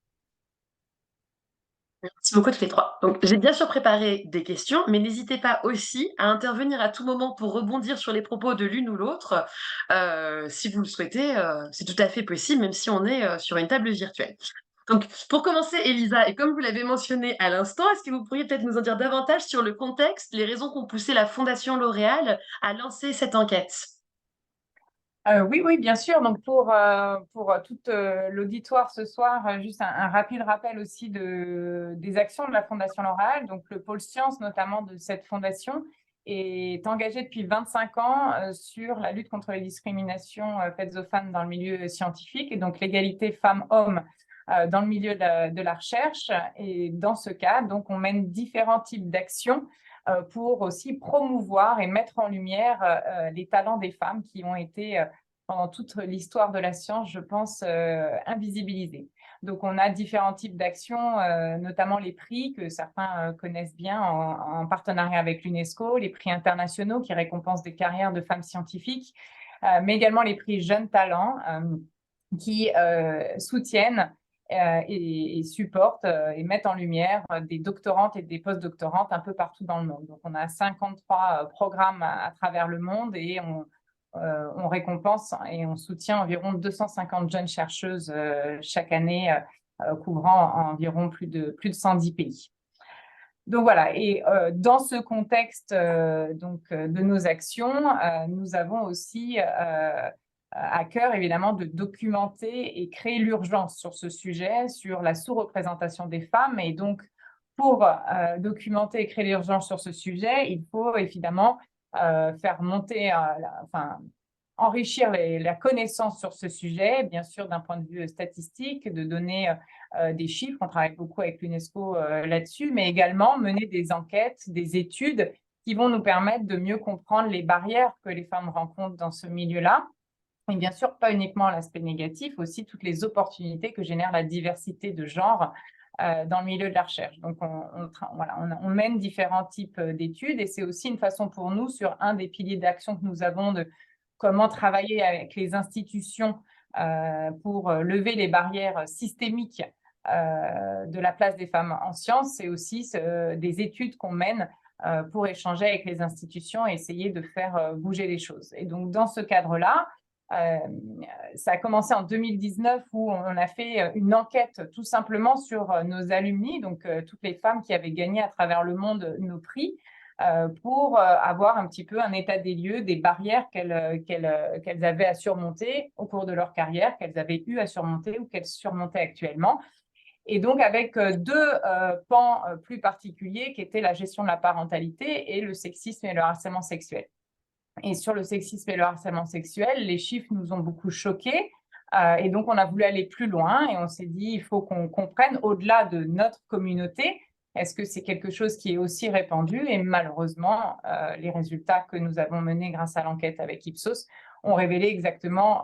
Merci beaucoup toutes les trois. Donc, j'ai bien sûr préparé des questions, mais n'hésitez pas aussi à intervenir à tout moment pour rebondir sur les propos de l'une ou l'autre. Si vous le souhaitez, c'est tout à fait possible, même si on est sur une table virtuelle. Donc, pour commencer, Elisa, et comme vous l'avez mentionné à l'instant, est-ce que vous pourriez peut-être nous en dire davantage sur le contexte, les raisons qui ont poussé la Fondation L'Oréal à lancer cette enquête? Oui, oui, bien sûr. Donc, pour tout l'auditoire ce soir, juste un rapide rappel aussi des actions de la Fondation L'Oréal. Donc, le pôle sciences, notamment de cette fondation, est engagé depuis 25 ans sur la lutte contre les discriminations faites aux femmes dans le milieu scientifique et donc l'égalité femmes-hommes dans le milieu de la recherche. Et dans ce cas, donc, on mène différents types d'actions pour aussi promouvoir et mettre en lumière les talents des femmes qui ont été, pendant toute l'histoire de la science, je pense, invisibilisés. Donc, on a différents types d'actions, notamment les prix que certains connaissent bien en partenariat avec l'UNESCO, les prix internationaux qui récompensent des carrières de femmes scientifiques, mais également les prix Jeunes Talents qui soutiennent et supportent et mettent en lumière des doctorantes et des post-doctorantes un peu partout dans le monde. Donc, on a 53 programmes à travers le monde et on récompense et on soutient environ 250 jeunes chercheuses chaque année, couvrant environ plus de 110 pays. Donc voilà, et dans ce contexte de nos actions, nous avons aussi à cœur, évidemment, de documenter et créer l'urgence sur ce sujet, sur la sous-représentation des femmes. Et donc, pour documenter et créer l'urgence sur ce sujet, il faut évidemment faire monter, enrichir la connaissance sur ce sujet, bien sûr d'un point de vue statistique, de donner des chiffres. On travaille beaucoup avec l'UNESCO là-dessus, mais également mener des enquêtes, des études qui vont nous permettre de mieux comprendre les barrières que les femmes rencontrent dans ce milieu-là. Et bien sûr, pas uniquement l'aspect négatif, aussi toutes les opportunités que génère la diversité de genre dans le milieu de la recherche. Donc, on mène différents types d'études et c'est aussi une façon pour nous, sur un des piliers d'action que nous avons, de comment travailler avec les institutions pour lever les barrières systémiques de la place des femmes en sciences. C'est aussi des études qu'on mène pour échanger avec les institutions et essayer de faire bouger les choses. Et donc, dans ce cadre-là, ça a commencé en 2019 où on a fait une enquête tout simplement sur nos alumni, donc toutes les femmes qui avaient gagné à travers le monde nos prix, pour avoir un petit peu un état des lieux, des barrières qu'elles avaient à surmonter au cours de leur carrière, qu'elles avaient eu à surmonter ou qu'elles surmontaient actuellement. Et donc avec deux pans plus particuliers qui étaient la gestion de la parentalité et le sexisme et le harcèlement sexuel. Et sur le sexisme et le harcèlement sexuel, les chiffres nous ont beaucoup choqués. Et donc, on a voulu aller plus loin et on s'est dit, il faut qu'on comprenne au-delà de notre communauté, est-ce que c'est quelque chose qui est aussi répandu? Et malheureusement, les résultats que nous avons menés grâce à l'enquête avec Ipsos ont révélé exactement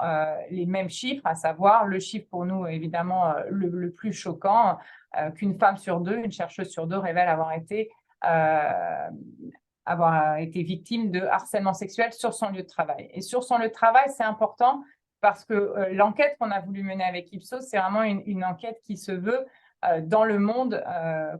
les mêmes chiffres, à savoir le chiffre pour nous, évidemment, le plus choquant, qu'une femme sur deux, une chercheuse sur deux révèle avoir été victime de harcèlement sexuel sur son lieu de travail. Et sur son lieu de travail, c'est important parce que l'enquête qu'on a voulu mener avec Ipsos, c'est vraiment une enquête qui se veut dans le monde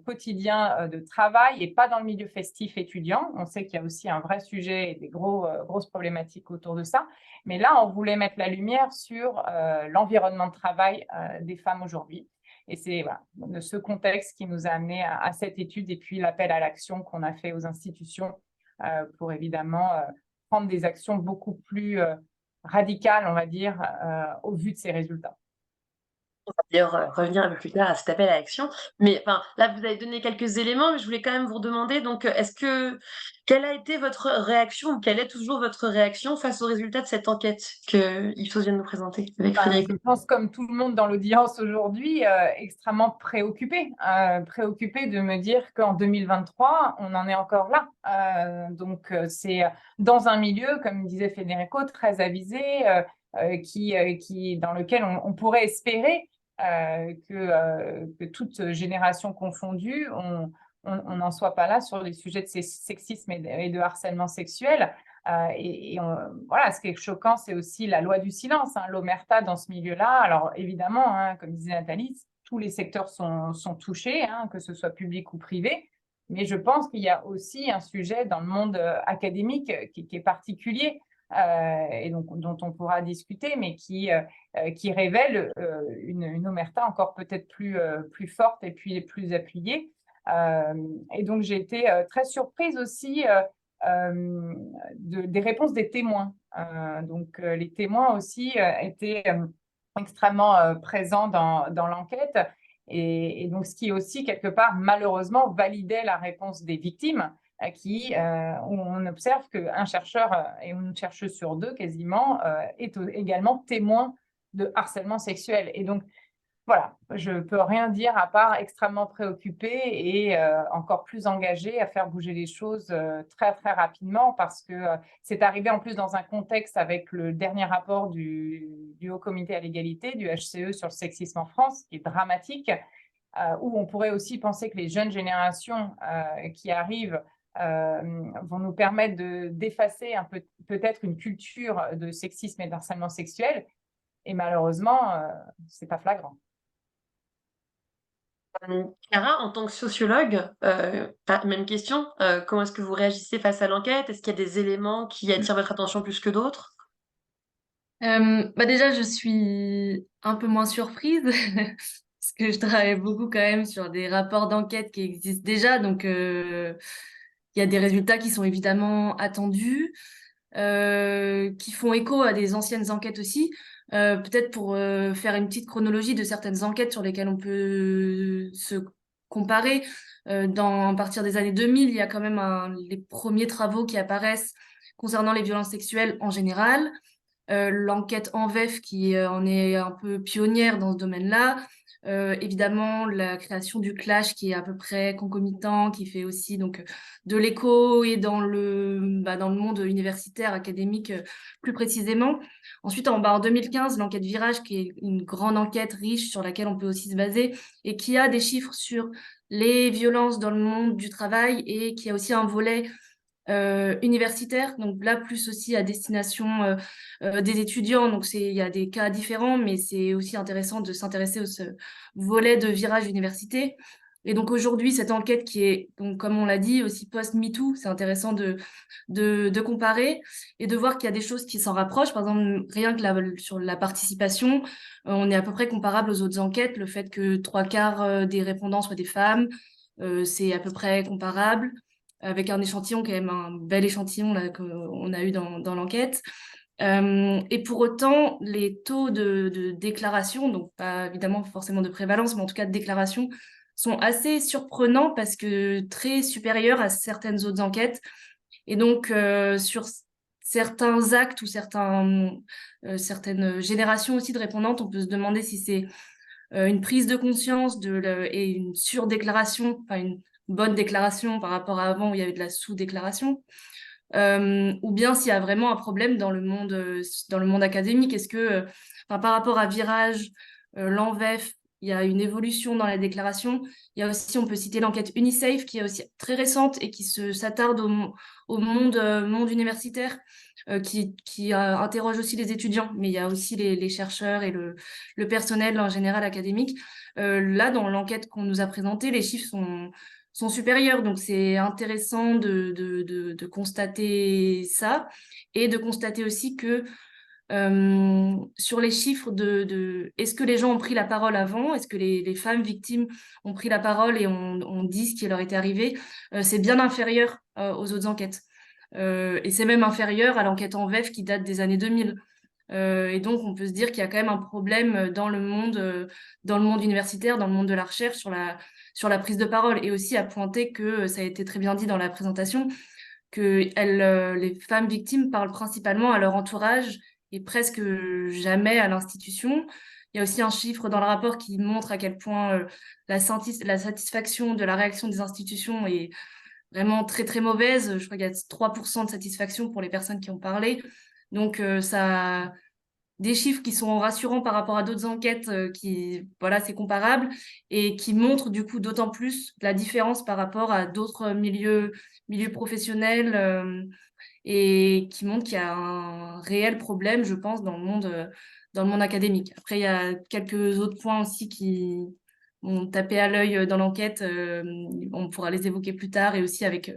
quotidien de travail et pas dans le milieu festif étudiant. On sait qu'il y a aussi un vrai sujet et des grosses problématiques autour de ça. Mais là, on voulait mettre la lumière sur l'environnement de travail des femmes aujourd'hui. Et c'est de ce contexte qui nous a amené à cette étude et puis l'appel à l'action qu'on a fait aux institutions pour évidemment prendre des actions beaucoup plus radicales, on va dire, au vu de ces résultats. On va d'ailleurs revenir un peu plus tard à cet appel à l'action. Mais enfin, là, vous avez donné quelques éléments, mais je voulais quand même vous redemander, donc, quelle a été votre réaction ou quelle est toujours votre réaction face aux résultats de cette enquête que Ipsos vient de nous présenter avec Frédéric? Je pense, comme tout le monde dans l'audience aujourd'hui, extrêmement préoccupée de me dire qu'en 2023, on en est encore là. Donc, c'est dans un milieu, comme disait Federico, très avisé, dans lequel on pourrait espérer que toute génération confondue, on n'en soit pas là sur les sujets de sexisme et de harcèlement sexuel. Voilà, ce qui est choquant, c'est aussi la loi du silence, hein, l'omerta dans ce milieu-là. Alors évidemment, hein, comme disait Nathalie, tous les secteurs sont touchés, hein, que ce soit public ou privé, mais je pense qu'il y a aussi un sujet dans le monde académique qui est particulier et donc, dont on pourra discuter, mais qui révèle une omerta encore peut-être plus forte et puis plus appuyée. Et donc, j'ai été très surprise aussi des réponses des témoins. Donc, les témoins aussi étaient extrêmement présents dans l'enquête. Et donc, ce qui aussi, quelque part, malheureusement, validait la réponse des victimes, où on observe qu'un chercheur et une chercheuse sur deux, quasiment, est également témoin de harcèlement sexuel. Et donc, voilà, je ne peux rien dire à part extrêmement préoccupée et encore plus engagée à faire bouger les choses très, très rapidement parce que c'est arrivé en plus dans un contexte avec le dernier rapport du Haut Comité à l'égalité, du HCE sur le sexisme en France, qui est dramatique, où on pourrait aussi penser que les jeunes générations qui arrivent vont nous permettre d'effacer un peu, peut-être une culture de sexisme et de harcèlement sexuel. Et malheureusement, ce n'est pas flagrant. Clara, en tant que sociologue, même question, comment est-ce que vous réagissez face à l'enquête? Est-ce qu'il y a des éléments qui attirent votre attention plus que d'autres? Déjà, je suis un peu moins surprise parce que je travaille beaucoup quand même sur des rapports d'enquête qui existent déjà. Donc, il y a des résultats qui sont évidemment attendus, qui font écho à des anciennes enquêtes aussi. Peut-être pour faire une petite chronologie de certaines enquêtes sur lesquelles on peut se comparer. À partir des années 2000, il y a quand même les premiers travaux qui apparaissent concernant les violences sexuelles en général. L'enquête ENVEF qui en est un peu pionnière dans ce domaine-là. Évidemment, la création du Clash qui est à peu près concomitant, qui fait aussi donc de l'écho et dans le monde universitaire, académique plus précisément. Ensuite, en 2015, l'enquête Virage qui est une grande enquête riche sur laquelle on peut aussi se baser et qui a des chiffres sur les violences dans le monde du travail et qui a aussi un volet universitaire, donc là plus aussi à destination des étudiants, donc il y a des cas différents, mais c'est aussi intéressant de s'intéresser ce volet de virage université. Et donc aujourd'hui, cette enquête qui est, donc, comme on l'a dit, aussi post-MeToo, c'est intéressant de comparer et de voir qu'il y a des choses qui s'en rapprochent. Par exemple, rien que sur la participation, on est à peu près comparable aux autres enquêtes. Le fait que 3/4 des répondants soient des femmes, c'est à peu près comparable, avec un échantillon, quand même un bel échantillon là, qu'on a eu dans l'enquête. Et pour autant, les taux de déclaration, donc pas évidemment forcément de prévalence, mais en tout cas de déclaration, sont assez surprenants parce que très supérieurs à certaines autres enquêtes. Et donc, sur certains actes ou certaines générations aussi de répondantes, on peut se demander si c'est une prise de conscience et une surdéclaration, enfin une bonne déclaration par rapport à avant où il y avait de la sous-déclaration, ou bien s'il y a vraiment un problème dans le monde académique. Est-ce que, par rapport à Virage, l'ENVEF, il y a une évolution dans la déclaration. Il y a aussi, on peut citer l'enquête UNICEF, qui est aussi très récente et qui s'attarde au monde universitaire, qui interroge aussi les étudiants, mais il y a aussi les chercheurs et le personnel en général académique. Là, dans l'enquête qu'on nous a présentée, les chiffres sont supérieurs. Donc, c'est intéressant de constater ça et de constater aussi que sur les chiffres est-ce que les gens ont pris la parole avant, est-ce que les femmes victimes ont pris la parole et ont dit ce qui leur était arrivé, c'est bien inférieur aux autres enquêtes. Et c'est même inférieur à l'enquête ENVEF qui date des années 2000. Et donc, on peut se dire qu'il y a quand même un problème dans le monde universitaire, dans le monde de la recherche, sur la prise de parole. Et aussi à pointer que, ça a été très bien dit dans la présentation, que les femmes victimes parlent principalement à leur entourage et presque jamais à l'institution. Il y a aussi un chiffre dans le rapport qui montre à quel point la satisfaction de la réaction des institutions est vraiment très, très mauvaise. Je crois qu'il y a 3% de satisfaction pour les personnes qui ont parlé. Donc, ça des chiffres qui sont rassurants par rapport à d'autres enquêtes voilà, c'est comparable et qui montrent du coup d'autant plus la différence par rapport à d'autres milieux professionnels et qui montrent qu'il y a un réel problème, je pense, dans le monde académique. Après, il y a quelques autres points aussi qui ont tapé à l'œil dans l'enquête. On pourra les évoquer plus tard et aussi avec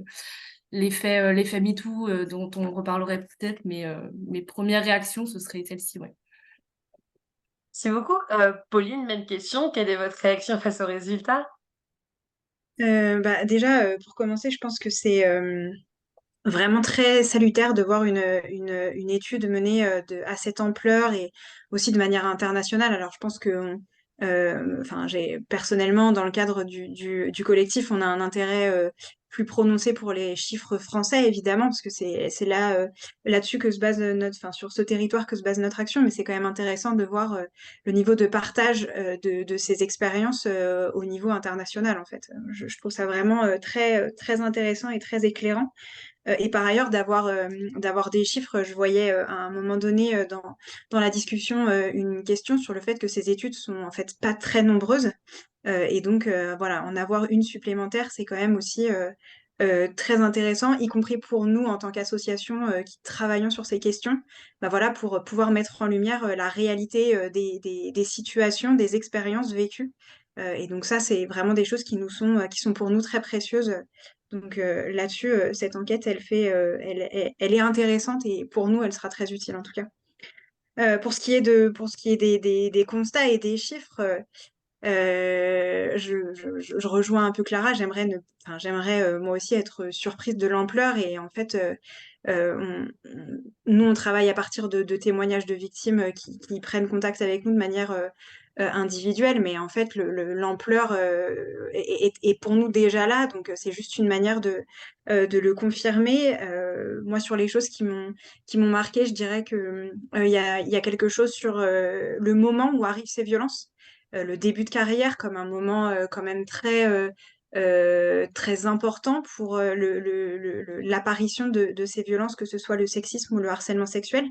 l'effet MeToo dont on reparlerait peut-être, mais mes premières réactions, ce serait celle-ci, ouais. Merci beaucoup. Pauline, même question. Quelle est votre réaction face aux résultats? Déjà, pour commencer, je pense que c'est vraiment très salutaire de voir une étude menée à cette ampleur et aussi de manière internationale. Alors, je pense que, enfin, personnellement, dans le cadre du collectif, on a un intérêt plus prononcé pour les chiffres français, évidemment, parce que c'est là-dessus que se base enfin, sur ce territoire que se base notre action, mais c'est quand même intéressant de voir le niveau de partage de ces expériences au niveau international, en fait. Je trouve ça vraiment très intéressant et très éclairant. Et par ailleurs, d'avoir des chiffres, je voyais à un moment donné dans la discussion une question sur le fait que ces études sont en fait pas très nombreuses. Et donc, voilà, en avoir une supplémentaire, c'est quand même aussi très intéressant, y compris pour nous en tant qu'association qui travaillons sur ces questions, bah voilà, pour pouvoir mettre en lumière la réalité des situations, des expériences vécues. Et donc ça, c'est vraiment des choses qui sont pour nous très précieuses. Donc là-dessus, cette enquête, elle est intéressante et pour nous, elle sera très utile en tout cas. Pour ce qui est des constats et des chiffres, je rejoins un peu Clara. J'aimerais moi aussi être surprise de l'ampleur. Et en fait, nous, on travaille à partir de témoignages de victimes qui prennent contact avec nous de manière individuelle. Mais en fait, l'ampleur est pour nous déjà là. Donc, c'est juste une manière de le confirmer. Moi, sur les choses qui m'ont marqué, je dirais que il y a quelque chose sur le moment où arrivent ces violences, le début de carrière comme un moment quand même très important pour l'apparition de ces violences, que ce soit le sexisme ou le harcèlement sexuel.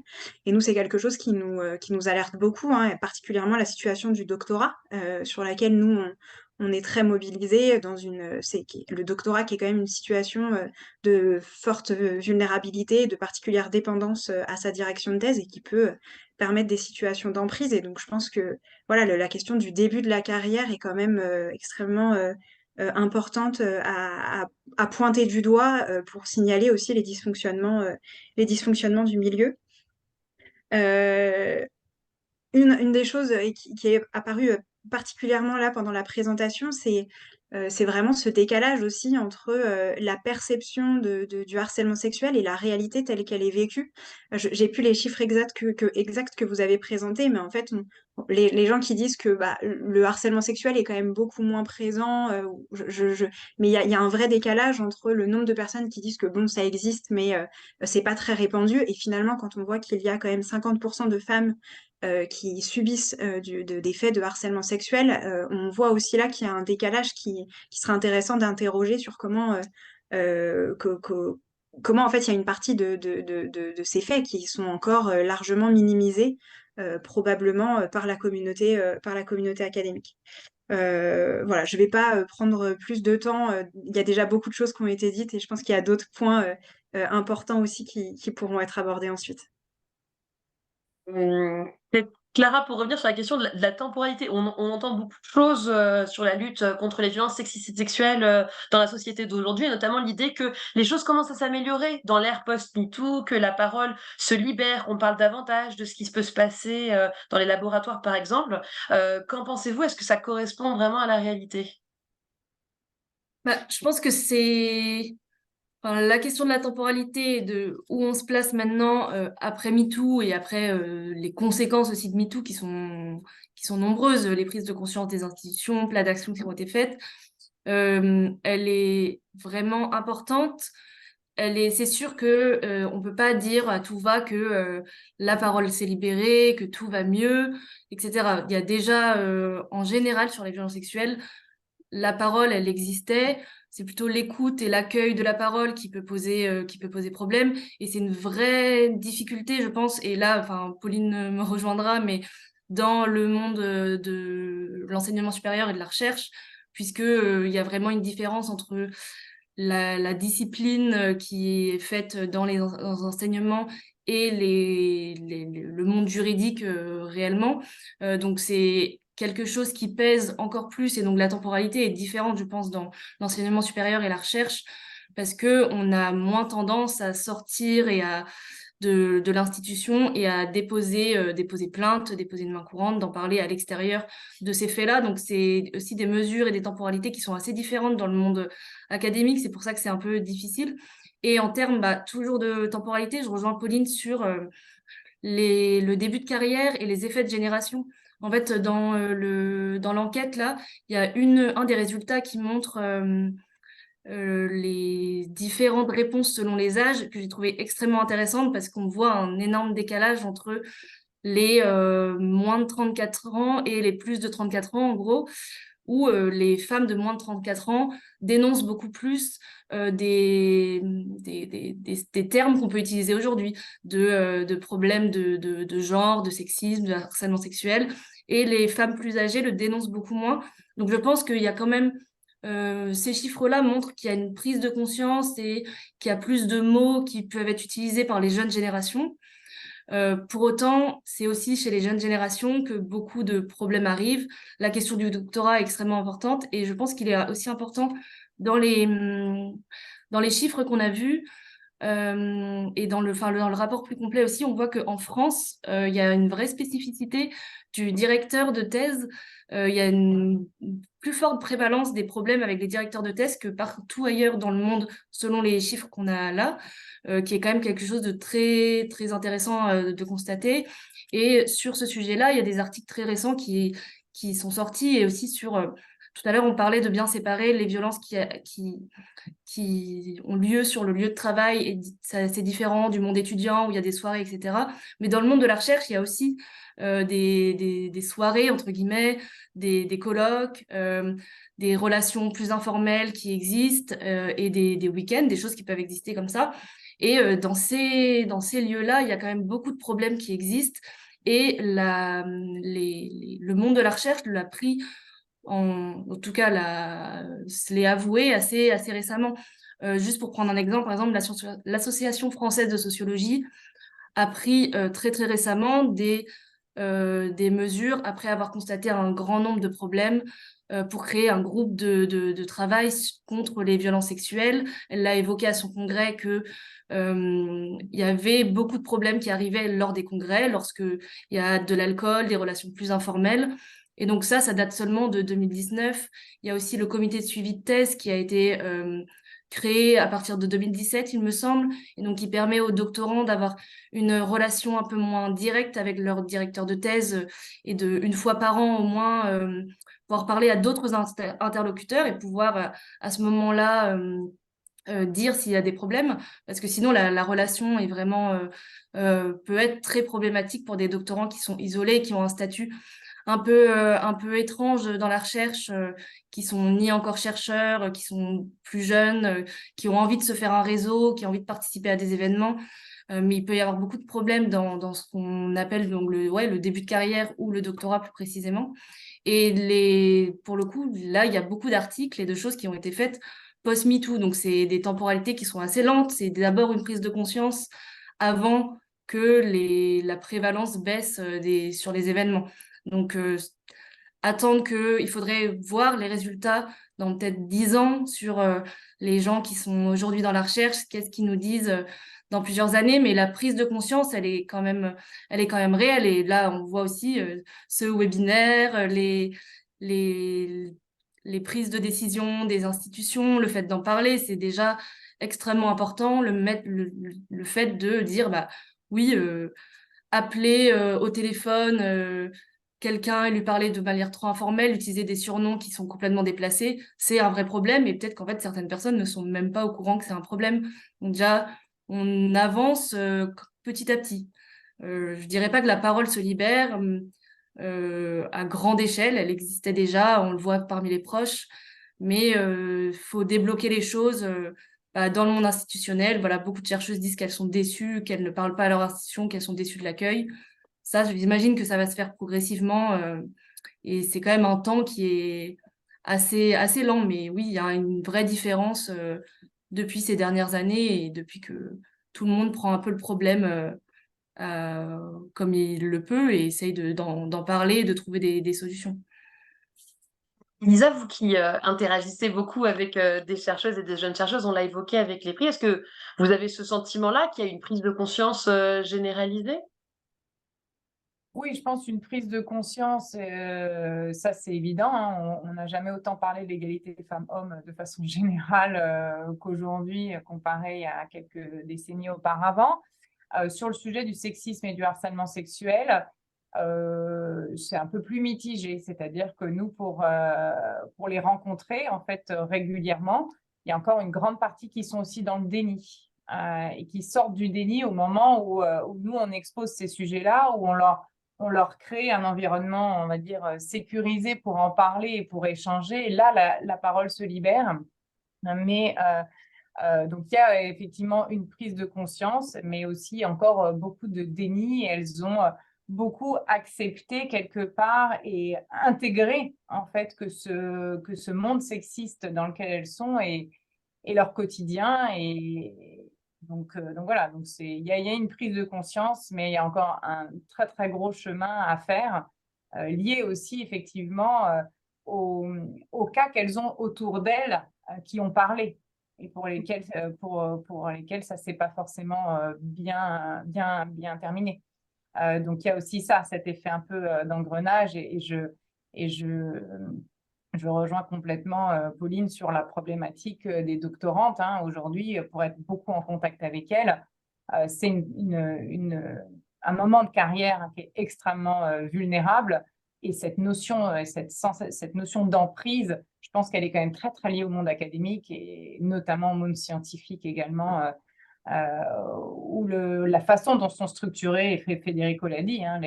Et nous, c'est quelque chose qui nous alerte beaucoup, hein, et particulièrement la situation du doctorat, sur laquelle nous, on est très mobilisés le doctorat qui est quand même une situation de forte vulnérabilité, de particulière dépendance à sa direction de thèse et qui peut permettre des situations d'emprise. Et donc, je pense que voilà, la question du début de la carrière est quand même extrêmement importante à pointer du doigt pour signaler aussi les dysfonctionnements du milieu. Euh, une des choses qui est apparue particulièrement là pendant la présentation, c'est vraiment ce décalage aussi entre la perception du harcèlement sexuel et la réalité telle qu'elle est vécue. J'ai plus les chiffres exacts que vous avez présentés, mais en fait, les gens qui disent que bah, le harcèlement sexuel est quand même beaucoup moins présent, mais il y a un vrai décalage entre le nombre de personnes qui disent que bon, ça existe, mais c'est pas très répandu. Et finalement, quand on voit qu'il y a quand même 50% de femmes qui subissent des faits de harcèlement sexuel, on voit aussi là qu'il y a un décalage qui serait intéressant d'interroger sur comment en fait il y a une partie de ces faits qui sont encore largement minimisés, probablement par la communauté académique. Voilà, je ne vais pas prendre plus de temps. Il y a déjà beaucoup de choses qui ont été dites et je pense qu'il y a d'autres points importants aussi qui pourront être abordés ensuite. Peut-être, Clara, pour revenir sur la question de la temporalité, on entend beaucoup de choses sur la lutte contre les violences sexistes et sexuelles dans la société d'aujourd'hui, et notamment l'idée que les choses commencent à s'améliorer dans l'ère post-MeToo, que la parole se libère, qu'on parle davantage de ce qui peut se passer dans les laboratoires, par exemple. Qu'en pensez-vous? Est-ce que ça correspond vraiment à la réalité? Bah, je pense que c'est enfin, la question de la temporalité et de où on se place maintenant après MeToo et après les conséquences aussi de MeToo qui sont nombreuses, les prises de conscience des institutions, plans d'action qui ont été faites, elle est vraiment importante. C'est sûr que on peut pas dire à tout va que la parole s'est libérée, que tout va mieux, etc. Il y a déjà en général sur les violences sexuelles la parole, elle existait. C'est plutôt l'écoute et l'accueil de la parole qui peut poser problème. Et c'est une vraie difficulté, je pense. Et là, enfin, Pauline me rejoindra, mais dans le monde de l'enseignement supérieur et de la recherche, puisque il y a vraiment une différence entre la discipline qui est faite dans les enseignements et le monde juridique réellement. Donc c'est quelque chose qui pèse encore plus, et donc la temporalité est différente, je pense, dans l'enseignement supérieur et la recherche, parce que on a moins tendance à sortir et de l'institution et à déposer plainte, déposer une main courante, d'en parler à l'extérieur de ces faits-là. Donc, c'est aussi des mesures et des temporalités qui sont assez différentes dans le monde académique. C'est pour ça que c'est un peu difficile. Et en termes toujours de temporalité, je rejoins Pauline sur le début de carrière et les effets de génération. En fait, dans l'enquête, là, il y a un des résultats qui montre les différentes réponses selon les âges, que j'ai trouvé extrêmement intéressantes, parce qu'on voit un énorme décalage entre les moins de 34 ans et les plus de 34 ans, en gros, où les femmes de moins de 34 ans dénoncent beaucoup plus des termes qu'on peut utiliser aujourd'hui, de problèmes de genre, de sexisme, de harcèlement sexuel, et les femmes plus âgées le dénoncent beaucoup moins. Donc je pense qu'il y a quand même ces chiffres-là montrent qu'il y a une prise de conscience et qu'il y a plus de mots qui peuvent être utilisés par les jeunes générations. Pour autant, c'est aussi chez les jeunes générations que beaucoup de problèmes arrivent. La question du doctorat est extrêmement importante, et je pense qu'il est aussi important dans dans les chiffres qu'on a vus, et dans dans le rapport plus complet aussi, on voit qu'en France, il y a une vraie spécificité du directeur de thèse. Il y a une plus forte prévalence des problèmes avec les directeurs de thèse que partout ailleurs dans le monde, selon les chiffres qu'on a là, qui est quand même quelque chose de très, très intéressant de constater. Et sur ce sujet-là, il y a des articles très récents qui sont sortis, et aussi sur... tout à l'heure, on parlait de bien séparer les violences qui ont lieu sur le lieu de travail, et c'est différent du monde étudiant où il y a des soirées, etc. Mais dans le monde de la recherche, il y a aussi des soirées, entre guillemets, des colloques, des relations plus informelles qui existent, et des week-ends, des choses qui peuvent exister comme ça. Et dans ces lieux-là, il y a quand même beaucoup de problèmes qui existent, et le monde de la recherche l'a pris en tout cas, se l'est avoué assez récemment. Juste pour prendre un exemple, par exemple, l'Association française de sociologie a pris très très récemment des mesures après avoir constaté un grand nombre de problèmes, pour créer un groupe de travail contre les violences sexuelles. Elle l'a évoqué à son congrès que il y avait beaucoup de problèmes qui arrivaient lors des congrès, lorsqu'il y a de l'alcool, des relations plus informelles. Et donc ça date seulement de 2019. Il y a aussi le comité de suivi de thèse qui a été créé à partir de 2017, il me semble, et donc qui permet aux doctorants d'avoir une relation un peu moins directe avec leur directeur de thèse, et une fois par an au moins pouvoir parler à d'autres interlocuteurs, et pouvoir à ce moment-là dire s'il y a des problèmes, parce que sinon la relation est vraiment peut être très problématique pour des doctorants qui sont isolés, qui ont un statut un peu étranges dans la recherche, qui sont ni encore chercheurs, qui sont plus jeunes, qui ont envie de se faire un réseau, qui ont envie de participer à des événements. Mais il peut y avoir beaucoup de problèmes dans ce qu'on appelle donc le début de carrière, ou le doctorat plus précisément. Et pour le coup, là, il y a beaucoup d'articles et de choses qui ont été faites post-MeToo. Donc, c'est des temporalités qui sont assez lentes. C'est d'abord une prise de conscience avant que la prévalence baisse sur les événements. Donc, il faudrait voir les résultats dans peut-être 10 ans sur les gens qui sont aujourd'hui dans la recherche, qu'est-ce qu'ils nous disent dans plusieurs années, mais la prise de conscience, elle est quand même réelle. Et là, on voit aussi ce webinaire, les prises de décision des institutions, le fait d'en parler, c'est déjà extrêmement important. Le fait de dire, oui, appeler au téléphone quelqu'un et lui parler de manière trop informelle, utiliser des surnoms qui sont complètement déplacés, c'est un vrai problème, et peut-être qu'en fait certaines personnes ne sont même pas au courant que c'est un problème. Donc déjà, on avance petit à petit. Je dirais pas que la parole se libère à grande échelle, elle existait déjà, on le voit parmi les proches, mais faut débloquer les choses dans le monde institutionnel. Voilà, beaucoup de chercheuses disent qu'elles sont déçues, qu'elles ne parlent pas à leur institution, qu'elles sont déçues de l'accueil. Ça, j'imagine que ça va se faire progressivement et c'est quand même un temps qui est assez lent. Mais oui, il y a une vraie différence depuis ces dernières années et depuis que tout le monde prend un peu le problème comme il le peut et essaye d'en parler, de trouver des solutions. Lisa, vous qui interagissez beaucoup avec des chercheuses et des jeunes chercheuses, on l'a évoqué avec les prix, est-ce que vous avez ce sentiment-là qu'il y a une prise de conscience généralisée? Oui, je pense une prise de conscience, ça c'est évident, hein. On n'a jamais autant parlé de l'égalité femmes-hommes de façon générale qu'aujourd'hui, comparé à quelques décennies auparavant. Sur le sujet du sexisme et du harcèlement sexuel, c'est un peu plus mitigé, c'est-à-dire que nous, pour les rencontrer, en fait, régulièrement, il y a encore une grande partie qui sont aussi dans le déni et qui sortent du déni au moment où nous, on expose ces sujets-là, où on leur crée un environnement, on va dire, sécurisé pour en parler et pour échanger. Et là, la parole se libère. Mais donc, il y a effectivement une prise de conscience, mais aussi encore beaucoup de déni. Elles ont beaucoup accepté quelque part et intégré en fait que ce monde sexiste dans lequel elles sont est leur quotidien. Et donc voilà, donc il y a une prise de conscience, mais il y a encore un très très gros chemin à faire, lié aussi effectivement aux cas qu'elles ont autour d'elles qui ont parlé et pour lesquels ça s'est pas forcément bien terminé. Donc il y a aussi ça, cet effet un peu d'engrenage je rejoins complètement Pauline sur la problématique des doctorantes. Hein. Aujourd'hui, pour être beaucoup en contact avec elles, c'est un moment de carrière qui est extrêmement vulnérable. Et cette notion, cette notion d'emprise, je pense qu'elle est quand même très, très liée au monde académique et notamment au monde scientifique également, où la façon dont sont structurées, et Federico l'a dit, hein,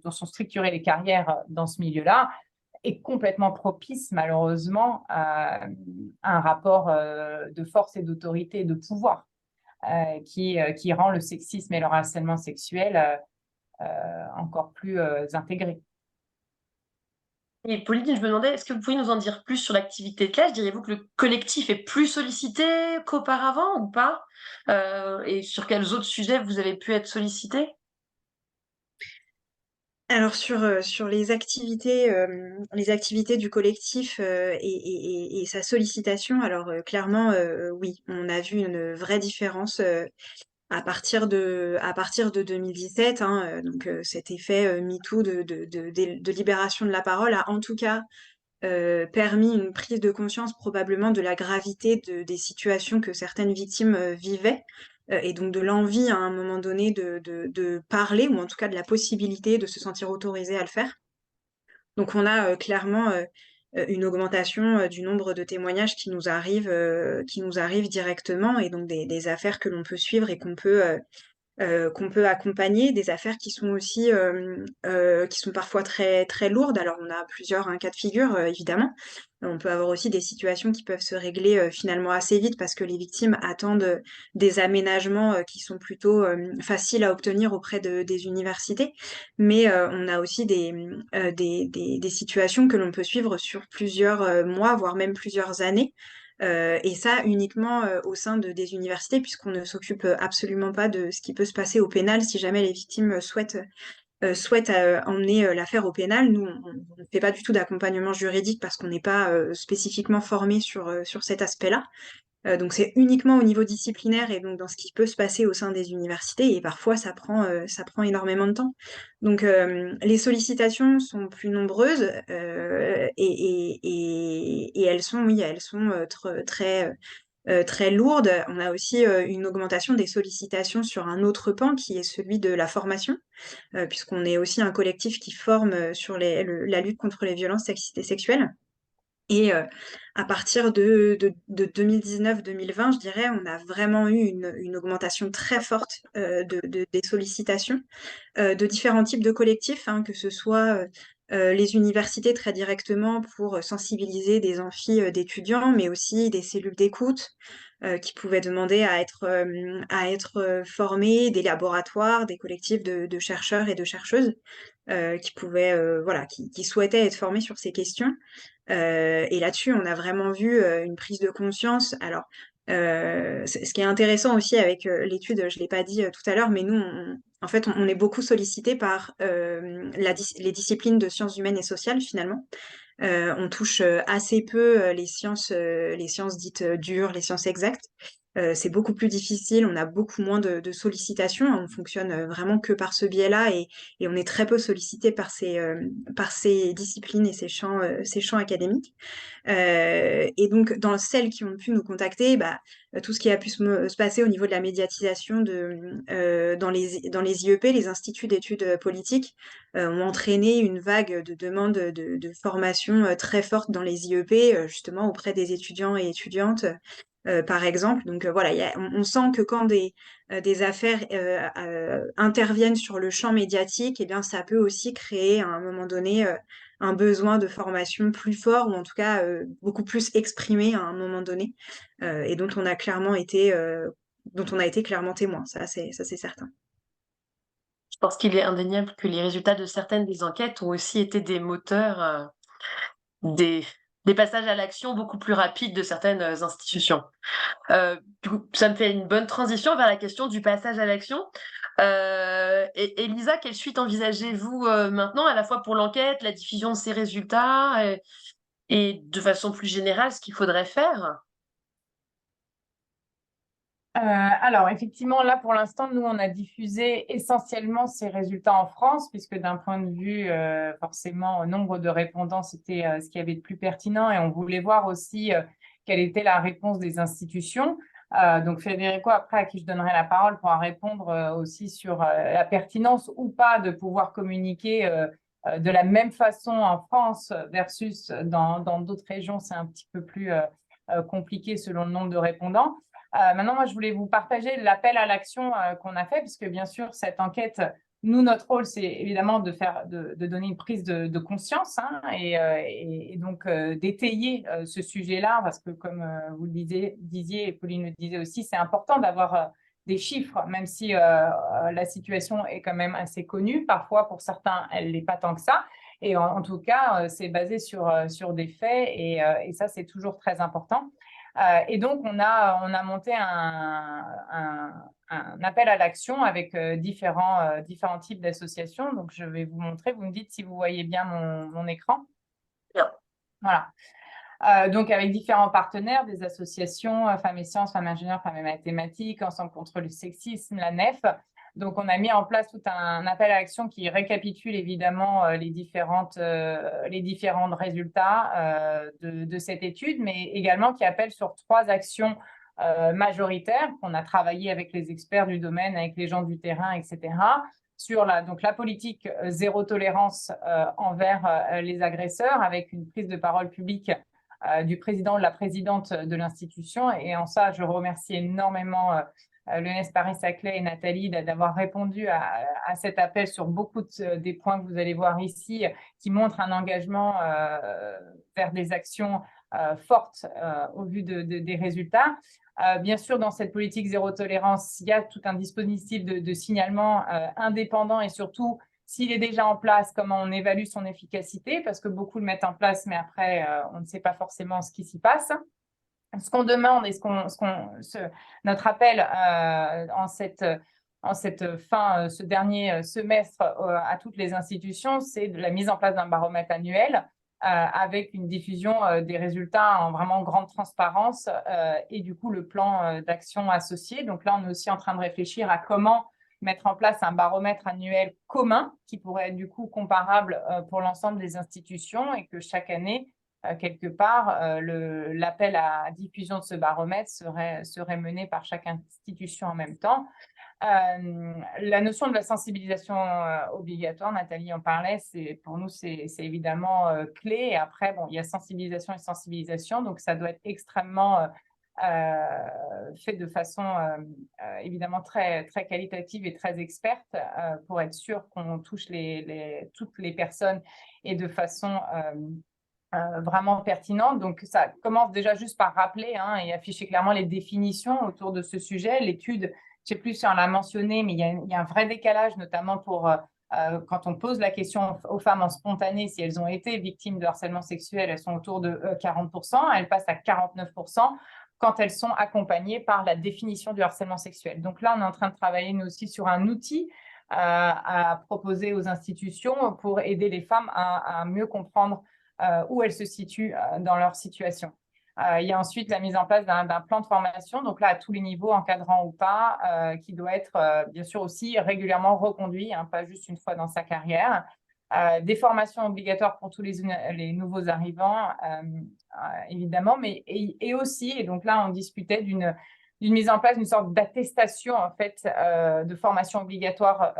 dont sont structurées les carrières dans ce milieu-là, est complètement propice, malheureusement, à un rapport de force et d'autorité et de pouvoir qui rend le sexisme et le harcèlement sexuel encore plus intégrés. Et Pauline, je me demandais, est-ce que vous pouvez nous en dire plus sur l'activité de classe? Diriez-vous que le collectif est plus sollicité qu'auparavant ou pas? Et sur quels autres sujets vous avez pu être sollicité? Alors sur les activités du collectif et sa sollicitation, alors clairement, oui, on a vu une vraie différence à partir de 2017, hein, donc cet effet MeToo de libération de la parole a en tout cas permis une prise de conscience probablement de la gravité des situations que certaines victimes vivaient et donc de l'envie à un moment donné de parler ou en tout cas de la possibilité de se sentir autorisé à le faire. Donc on a clairement une augmentation du nombre de témoignages qui nous arrivent directement et donc des affaires que l'on peut suivre et qu'on peut accompagner, des affaires qui sont aussi qui sont parfois très très lourdes. Alors on a plusieurs cas de figure évidemment. On peut avoir aussi des situations qui peuvent se régler finalement assez vite parce que les victimes attendent des aménagements qui sont plutôt faciles à obtenir auprès des universités. Mais on a aussi des situations que l'on peut suivre sur plusieurs mois, voire même plusieurs années. Et ça uniquement au sein des universités, puisqu'on ne s'occupe absolument pas de ce qui peut se passer au pénal si jamais les victimes souhaitent emmener l'affaire au pénal. Nous, on ne fait pas du tout d'accompagnement juridique parce qu'on n'est pas spécifiquement formé sur cet aspect-là. Donc c'est uniquement au niveau disciplinaire et donc dans ce qui peut se passer au sein des universités et parfois ça prend énormément de temps. Donc les sollicitations sont plus nombreuses et elles sont très lourdes. On a aussi une augmentation des sollicitations sur un autre pan qui est celui de la formation, puisqu'on est aussi un collectif qui forme sur la lutte contre les violences sexistes et sexuelles. Et à partir de 2019-2020, je dirais, on a vraiment eu une augmentation très forte des sollicitations de différents types de collectifs, hein, que ce soit les universités très directement pour sensibiliser des amphis d'étudiants, mais aussi des cellules d'écoute qui pouvaient demander à être formés, des laboratoires, des collectifs de chercheurs et de chercheuses qui pouvaient, voilà, qui souhaitaient être formés sur ces questions. Et là-dessus, on a vraiment vu une prise de conscience. Alors, ce qui est intéressant aussi avec l'étude, je ne l'ai pas dit tout à l'heure, mais nous, en fait, on est beaucoup sollicité par les disciplines de sciences humaines et sociales, finalement. On touche assez peu les sciences dites dures, les sciences exactes. C'est beaucoup plus difficile, on a beaucoup moins de sollicitations, on fonctionne vraiment que par ce biais-là et on est très peu sollicité par ces disciplines et ces champs académiques. Et donc, dans celles qui ont pu nous contacter, bah, tout ce qui a pu se passer au niveau de la médiatisation dans les IEP, les instituts d'études politiques, ont entraîné une vague de demandes de formation très forte dans les IEP, justement auprès des étudiants et étudiantes, par exemple. Donc voilà, on sent que quand des affaires interviennent sur le champ médiatique, eh bien, ça peut aussi créer à un moment donné un besoin de formation plus fort ou en tout cas beaucoup plus exprimé à un moment donné et dont on a été clairement témoin. Ça, c'est certain. Je pense qu'il est indéniable que les résultats de certaines des enquêtes ont aussi été des moteurs des, des passages à l'action beaucoup plus rapides de certaines institutions. Du coup, ça me fait une bonne transition vers la question du passage à l'action. Et Elisa, quelle suite envisagez-vous maintenant, à la fois pour l'enquête, la diffusion de ces résultats et de façon plus générale, ce qu'il faudrait faire? Alors, effectivement, là, pour l'instant, nous, on a diffusé essentiellement ces résultats en France, puisque d'un point de vue, forcément, au nombre de répondants, c'était ce qui avait de plus pertinent, et on voulait voir aussi quelle était la réponse des institutions. Donc, Federico, après, à qui je donnerai la parole, pourra répondre aussi sur la pertinence ou pas de pouvoir communiquer de la même façon en France versus dans d'autres régions. C'est un petit peu plus compliqué selon le nombre de répondants. Maintenant, moi, je voulais vous partager l'appel à l'action qu'on a fait, puisque bien sûr, cette enquête, nous, notre rôle, c'est évidemment de donner une prise de conscience hein, et donc d'étayer ce sujet-là, parce que comme vous le disiez et Pauline le disait aussi, c'est important d'avoir des chiffres, même si la situation est quand même assez connue. Parfois, pour certains, elle n'est pas tant que ça. Et en tout cas, c'est basé sur des faits et ça, c'est toujours très important. Et donc, on a monté un appel à l'action avec différents types d'associations. Donc, je vais vous montrer. Vous me dites si vous voyez bien mon écran. Bien. Voilà. Donc, avec différents partenaires, des associations, Femmes et Sciences, Femmes Ingénieurs, Femmes et Mathématiques, Ensemble contre le sexisme, la NEF. Donc, on a mis en place tout un appel à l'action qui récapitule évidemment les différents résultats de cette étude, mais également qui appelle sur 3 actions majoritaires qu'on a travaillé avec les experts du domaine, avec les gens du terrain, etc. Sur la politique zéro tolérance envers les agresseurs, avec une prise de parole publique du président ou de la présidente de l'institution. Et en ça, je remercie énormément l'ENS Paris-Saclay et Nathalie d'avoir répondu à cet appel sur beaucoup des points que vous allez voir ici, qui montrent un engagement vers des actions fortes au vu des résultats. Bien sûr, dans cette politique zéro tolérance, il y a tout un dispositif de signalement indépendant et surtout, s'il est déjà en place, comment on évalue son efficacité, parce que beaucoup le mettent en place, mais après, on ne sait pas forcément ce qui s'y passe. Ce qu'on demande et notre appel ce dernier semestre à toutes les institutions, c'est de la mise en place d'un baromètre annuel avec une diffusion des résultats en vraiment grande transparence et du coup le plan d'action associé. Donc là, on est aussi en train de réfléchir à comment mettre en place un baromètre annuel commun qui pourrait être du coup comparable pour l'ensemble des institutions et que chaque année, quelque part, l'appel à diffusion de ce baromètre serait mené par chaque institution en même temps. La notion de la sensibilisation obligatoire, Nathalie en parlait, pour nous, c'est évidemment clé. Et après, bon, il y a sensibilisation et sensibilisation, donc ça doit être extrêmement fait de façon évidemment très, très qualitative et très experte pour être sûr qu'on touche toutes les personnes et de façon vraiment pertinente. Donc, ça commence déjà juste par rappeler et afficher clairement les définitions autour de ce sujet. L'étude, je ne sais plus si on l'a mentionné, mais il y a un vrai décalage, notamment pour quand on pose la question aux femmes en spontané, si elles ont été victimes de harcèlement sexuel, elles sont autour de 40%, elles passent à 49% quand elles sont accompagnées par la définition du harcèlement sexuel. Donc là, on est en train de travailler nous aussi sur un outil à proposer aux institutions pour aider les femmes à mieux comprendre où elles se situent dans leur situation. Il y a ensuite la mise en place d'un plan de formation, donc là à tous les niveaux, encadrants ou pas, qui doit être bien sûr aussi régulièrement reconduit, pas juste une fois dans sa carrière. Des formations obligatoires pour tous les nouveaux arrivants, évidemment, mais et aussi, et donc là on discutait d'une mise en place d'une sorte d'attestation en fait de formation obligatoire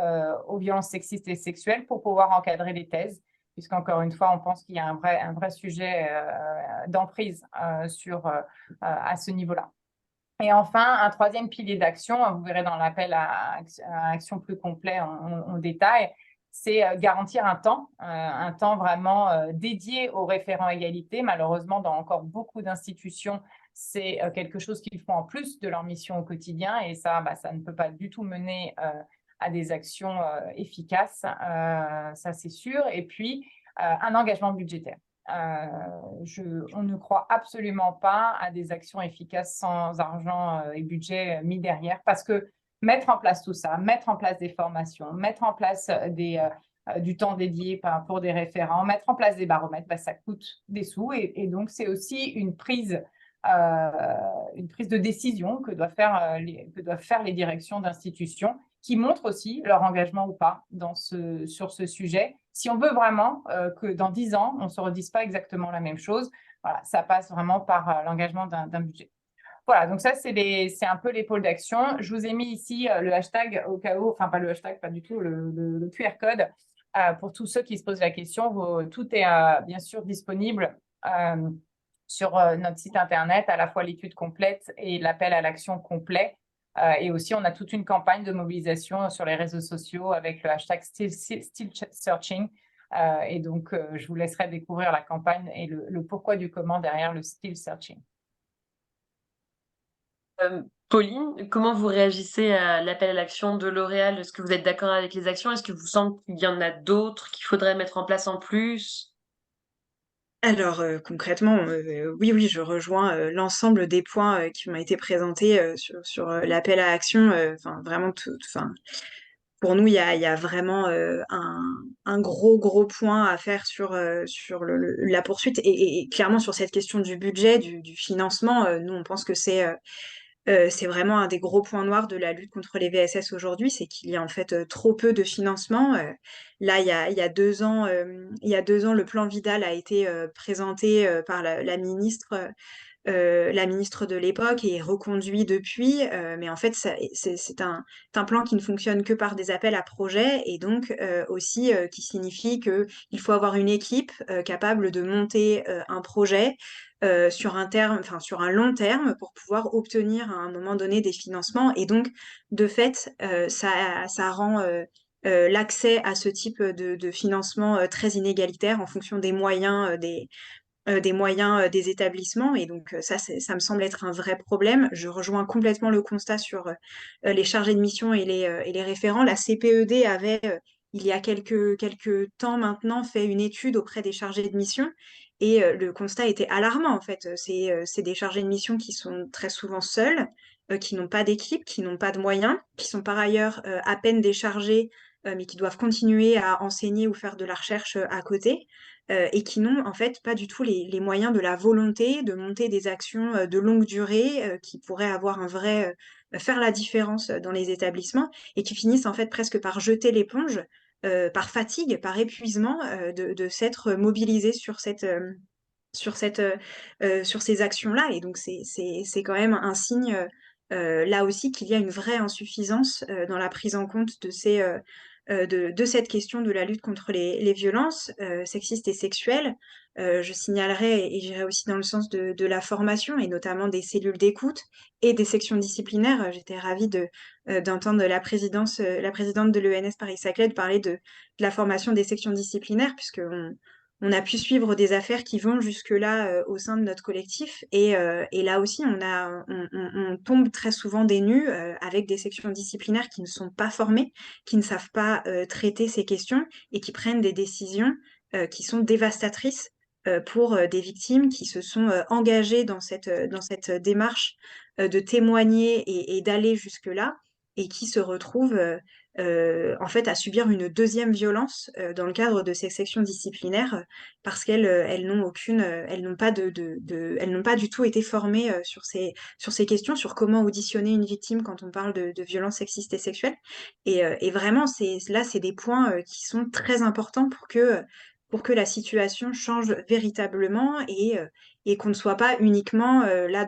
aux violences sexistes et sexuelles pour pouvoir encadrer les thèses, puisqu'encore une fois, on pense qu'il y a un vrai sujet d'emprise à ce niveau-là. Et enfin, un troisième pilier d'action, vous verrez dans l'appel à action plus complet en détail, c'est garantir un temps vraiment dédié aux référents égalité. Malheureusement, dans encore beaucoup d'institutions, c'est quelque chose qu'ils font en plus de leur mission au quotidien, et ça ne peut pas du tout mener à des actions efficaces, ça c'est sûr. Et puis, un engagement budgétaire. On ne croit absolument pas à des actions efficaces sans argent et budget mis derrière, parce que mettre en place tout ça, mettre en place des formations, mettre en place du temps dédié pour des référents, mettre en place des baromètres, ça coûte des sous, et donc c'est aussi une prise de décision que doivent faire les directions d'institutions, qui montrent aussi leur engagement ou pas sur ce sujet. Si on veut vraiment que dans 10 ans, on ne se redise pas exactement la même chose, voilà, ça passe vraiment par l'engagement d'un budget. Voilà, donc ça, c'est un peu les pôles d'action. Je vous ai mis ici le hashtag au cas où, enfin pas le hashtag, pas du tout, le QR code pour tous ceux qui se posent la question. Tout est bien sûr disponible sur notre site internet, à la fois l'étude complète et l'appel à l'action complet. Et aussi, on a toute une campagne de mobilisation sur les réseaux sociaux avec le hashtag Still Searching. Et donc, je vous laisserai découvrir la campagne et le pourquoi du comment derrière le Still Searching. Pauline, comment vous réagissez à l'appel à l'action de L'Oréal? Est-ce que vous êtes d'accord avec les actions? Est-ce que vous sentez qu'il y en a d'autres qu'il faudrait mettre en place en plus? Alors, concrètement, oui, je rejoins l'ensemble des points qui m'ont été présentés sur l'appel à action. Enfin, vraiment, pour nous, il y a vraiment un gros point à faire sur la poursuite et clairement sur cette question du budget, du financement. Nous, on pense que c'est vraiment un des gros points noirs de la lutte contre les VSS aujourd'hui, c'est qu'il y a en fait trop peu de financement. Là, il y a 2 ans, le plan Vidal a été présenté par la ministre de l'époque et reconduit depuis. Mais en fait, c'est un plan qui ne fonctionne que par des appels à projets et donc aussi qui signifie qu'il faut avoir une équipe capable de monter un projet sur un long terme pour pouvoir obtenir à un moment donné des financements. Et donc, de fait, ça rend l'accès à ce type de financement très inégalitaire en fonction des moyens des établissements. Et donc, ça me semble être un vrai problème. Je rejoins complètement le constat sur les chargés de mission et les référents. La CPED avait, il y a quelques temps maintenant, fait une étude auprès des chargés de mission. Et le constat était alarmant, en fait. C'est des chargés de mission qui sont très souvent seuls, qui n'ont pas d'équipe, qui n'ont pas de moyens, qui sont par ailleurs à peine déchargés, mais qui doivent continuer à enseigner ou faire de la recherche à côté. Et qui n'ont en fait pas du tout les moyens de la volonté de monter des actions de longue durée qui pourraient avoir faire la différence dans les établissements et qui finissent en fait presque par jeter l'éponge par fatigue, par épuisement de s'être mobilisés sur ces actions-là. Et donc c'est quand même un signe là aussi qu'il y a une vraie insuffisance dans la prise en compte de cette question de la lutte contre les violences sexistes et sexuelles. Je signalerai, et j'irai aussi dans le sens de la formation, et notamment des cellules d'écoute et des sections disciplinaires. J'étais ravie d'entendre la présidente de l'ENS Paris-Saclay parler de la formation des sections disciplinaires, puisqu'on a pu suivre des affaires qui vont jusque-là au sein de notre collectif. Et là aussi, on tombe très souvent des nues avec des sections disciplinaires qui ne sont pas formées, qui ne savent pas traiter ces questions et qui prennent des décisions qui sont dévastatrices pour des victimes qui se sont engagées dans cette démarche de témoigner et d'aller jusque-là et qui se retrouvent en fait à subir une deuxième violence dans le cadre de ces sections disciplinaires parce qu'elles n'ont pas du tout été formées sur ces questions, sur comment auditionner une victime quand on parle de violences sexistes et sexuelles. Et vraiment, c'est des points qui sont très importants pour que la situation change véritablement et qu'on ne soit pas uniquement là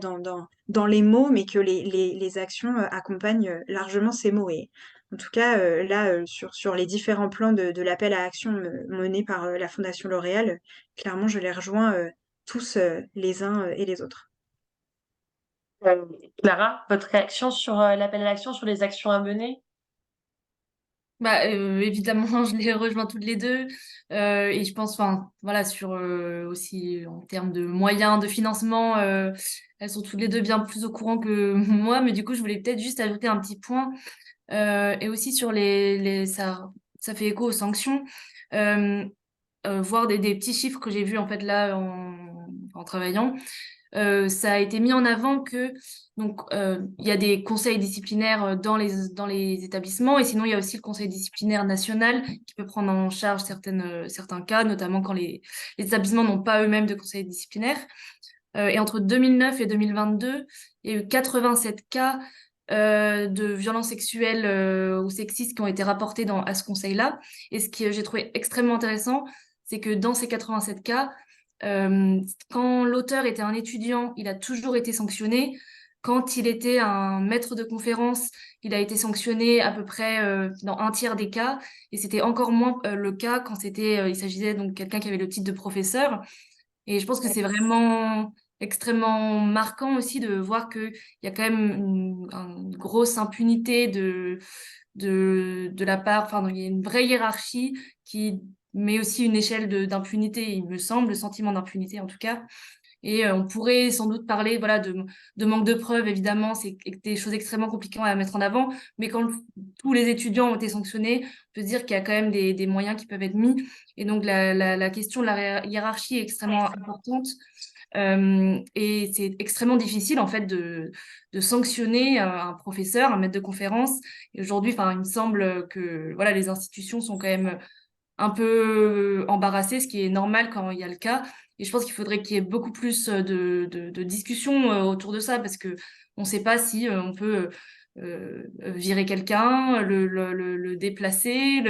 dans les mots, mais que les actions accompagnent largement ces mots. Et en tout cas, là, sur les différents plans de l'appel à action mené par la Fondation L'Oréal, clairement, je les rejoins tous les uns et les autres. Euh, Clara, votre réaction sur l'appel à l'action, sur les actions à mener? Bah, évidemment, je les rejoins toutes les deux. Et je pense, enfin, voilà, sur aussi en termes de moyens, de financement, elles sont toutes les deux bien plus au courant que moi. Mais du coup, je voulais peut-être juste ajouter un petit point. Et aussi sur ça fait écho aux sanctions. Euh, Voir des petits chiffres que j'ai vus en fait là en travaillant. Ça a été mis en avant que donc il y a des conseils disciplinaires dans les établissements et sinon il y a aussi le conseil disciplinaire national qui peut prendre en charge certains cas, notamment quand les établissements n'ont pas eux-mêmes de conseil disciplinaire. Et entre 2009 et 2022, il y a eu 87 cas de violences sexuelles ou sexistes qui ont été rapportés à ce conseil-là. Et ce que j'ai trouvé extrêmement intéressant, c'est que dans ces 87 cas, quand l'auteur était un étudiant, il a toujours été sanctionné. Quand il était un maître de conférence, il a été sanctionné à peu près dans un tiers des cas. Et c'était encore moins le cas quand il s'agissait donc de quelqu'un qui avait le titre de professeur. Et je pense que c'est vraiment extrêmement marquant aussi de voir qu'il y a quand même une grosse impunité de la part, enfin, il y a une vraie hiérarchie qui met aussi une échelle d'impunité, il me semble, le sentiment d'impunité en tout cas. Et on pourrait sans doute parler voilà, de manque de preuves, évidemment, c'est des choses extrêmement compliquées à mettre en avant, mais quand tous les étudiants ont été sanctionnés, on peut se dire qu'il y a quand même des moyens qui peuvent être mis. Et donc la question de la hiérarchie est extrêmement importante. Et c'est extrêmement difficile en fait de sanctionner un professeur, un maître de conférence. Et aujourd'hui, enfin, il me semble que voilà, les institutions sont quand même un peu embarrassées, ce qui est normal quand il y a le cas. Et je pense qu'il faudrait qu'il y ait beaucoup plus de discussions autour de ça, parce que on ne sait pas si on peut virer quelqu'un, le déplacer.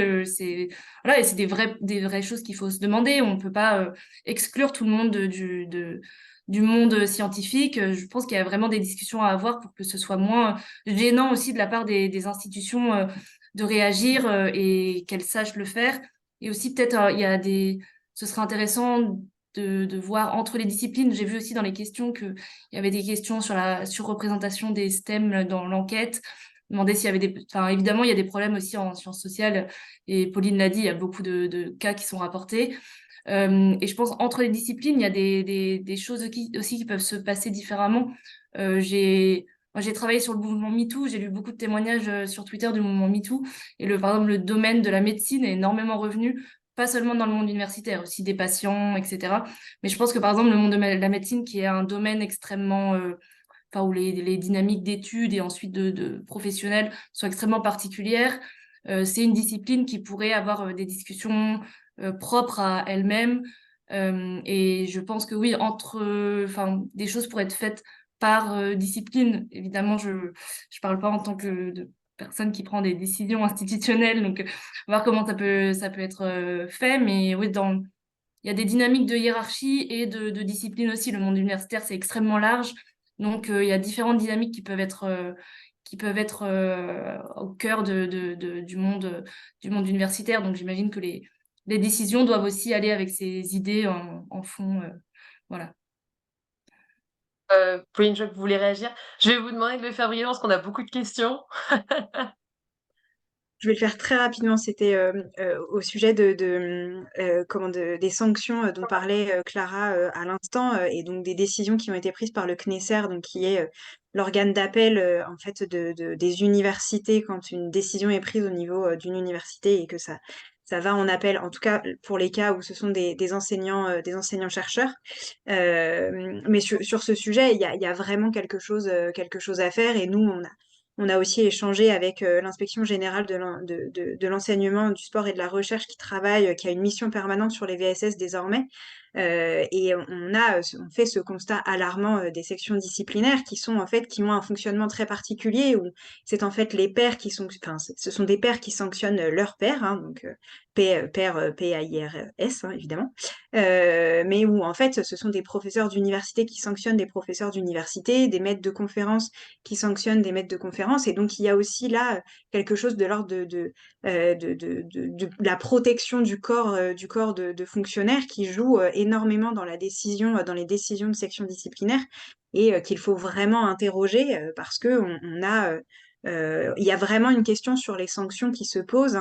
Voilà, et c'est des vraies choses qu'il faut se demander. On ne peut pas exclure tout le monde du monde scientifique. Je pense qu'il y a vraiment des discussions à avoir pour que ce soit moins gênant aussi de la part des institutions de réagir et qu'elles sachent le faire. Et aussi, peut-être, ce serait intéressant de voir entre les disciplines. J'ai vu aussi dans les questions qu'il y avait des questions sur la surreprésentation des STEM dans l'enquête. Demander s'il y avait enfin, évidemment, il y a des problèmes aussi en sciences sociales. Et Pauline l'a dit, il y a beaucoup de cas qui sont rapportés. Et je pense entre les disciplines, il y a des choses aussi qui peuvent se passer différemment. Moi, j'ai travaillé sur le mouvement MeToo, j'ai lu beaucoup de témoignages sur Twitter du mouvement MeToo. Et par exemple, le domaine de la médecine est énormément revenu, pas seulement dans le monde universitaire, aussi des patients, etc. Mais je pense que par exemple, le monde de la médecine, qui est un domaine extrêmement, enfin, où les dynamiques d'études et ensuite de professionnels sont extrêmement particulières, c'est une discipline qui pourrait avoir des discussions propres à elle-même. Et je pense que oui, enfin, des choses pourraient être faites par discipline. Évidemment, je parle pas en tant que de personne qui prend des décisions institutionnelles, donc voir comment ça peut être fait. Mais oui, il y a des dynamiques de hiérarchie et de discipline aussi. Le monde universitaire, c'est extrêmement large. Donc, il y a différentes dynamiques qui peuvent être au cœur du monde universitaire. Donc j'imagine que les décisions doivent aussi aller avec ces idées en fond. Voilà. Pauline, je vois que vous voulez réagir. Je vais vous demander de le faire brièvement parce qu'on a beaucoup de questions. Je vais le faire très rapidement. C'était au sujet des sanctions dont parlait Clara à l'instant et donc des décisions qui ont été prises par le CNESER, donc qui est l'organe d'appel en fait des universités quand une décision est prise au niveau d'une université et que ça va en appel, en tout cas pour les cas où ce sont des enseignants-chercheurs. Mais sur ce sujet, il y a vraiment quelque chose à faire et nous, on a aussi échangé avec l'inspection générale de l'enseignement, du sport et de la recherche qui travaille, qui a une mission permanente sur les VSS désormais. Et on fait ce constat alarmant des sections disciplinaires qui ont un fonctionnement très particulier où c'est en fait les pairs ce sont des pairs qui sanctionnent leurs pairs, hein, donc pairs P-A-I-R-S, hein, évidemment, mais où en fait ce sont des professeurs d'université qui sanctionnent des professeurs d'université, des maîtres de conférences qui sanctionnent des maîtres de conférences, et donc il y a aussi là quelque chose de l'ordre de la protection du corps de fonctionnaires qui joue énormément dans dans les décisions de section disciplinaire et qu'il faut vraiment interroger parce que il y a vraiment une question sur les sanctions qui se pose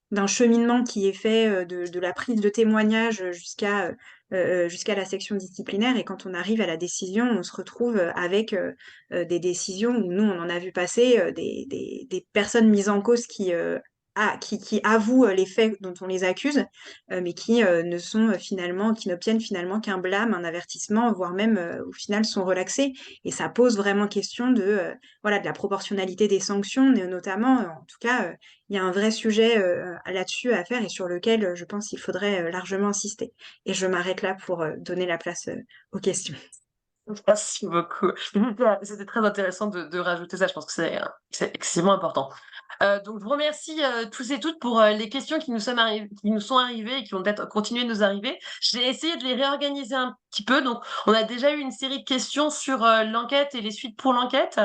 d'un cheminement qui est fait de la prise de témoignage jusqu'à la section disciplinaire et quand on arrive à la décision, on se retrouve avec des décisions où nous on en a vu passer des personnes mises en cause qui avouent les faits dont on les accuse, mais qui qui n'obtiennent finalement qu'un blâme, un avertissement, voire même au final sont relaxés. Et ça pose vraiment question de la proportionnalité des sanctions, notamment, en tout cas, il y a un vrai sujet là-dessus à faire et sur lequel je pense qu'il faudrait largement insister. Et je m'arrête là pour donner la place aux questions. Merci beaucoup. C'était très intéressant de rajouter ça. Je pense que c'est excessivement important. Donc, je vous remercie tous et toutes pour les questions qui nous sont arrivées et qui vont peut-être continuer de nous arriver. J'ai essayé de les réorganiser un petit peu. Donc, on a déjà eu une série de questions sur l'enquête et les suites pour l'enquête.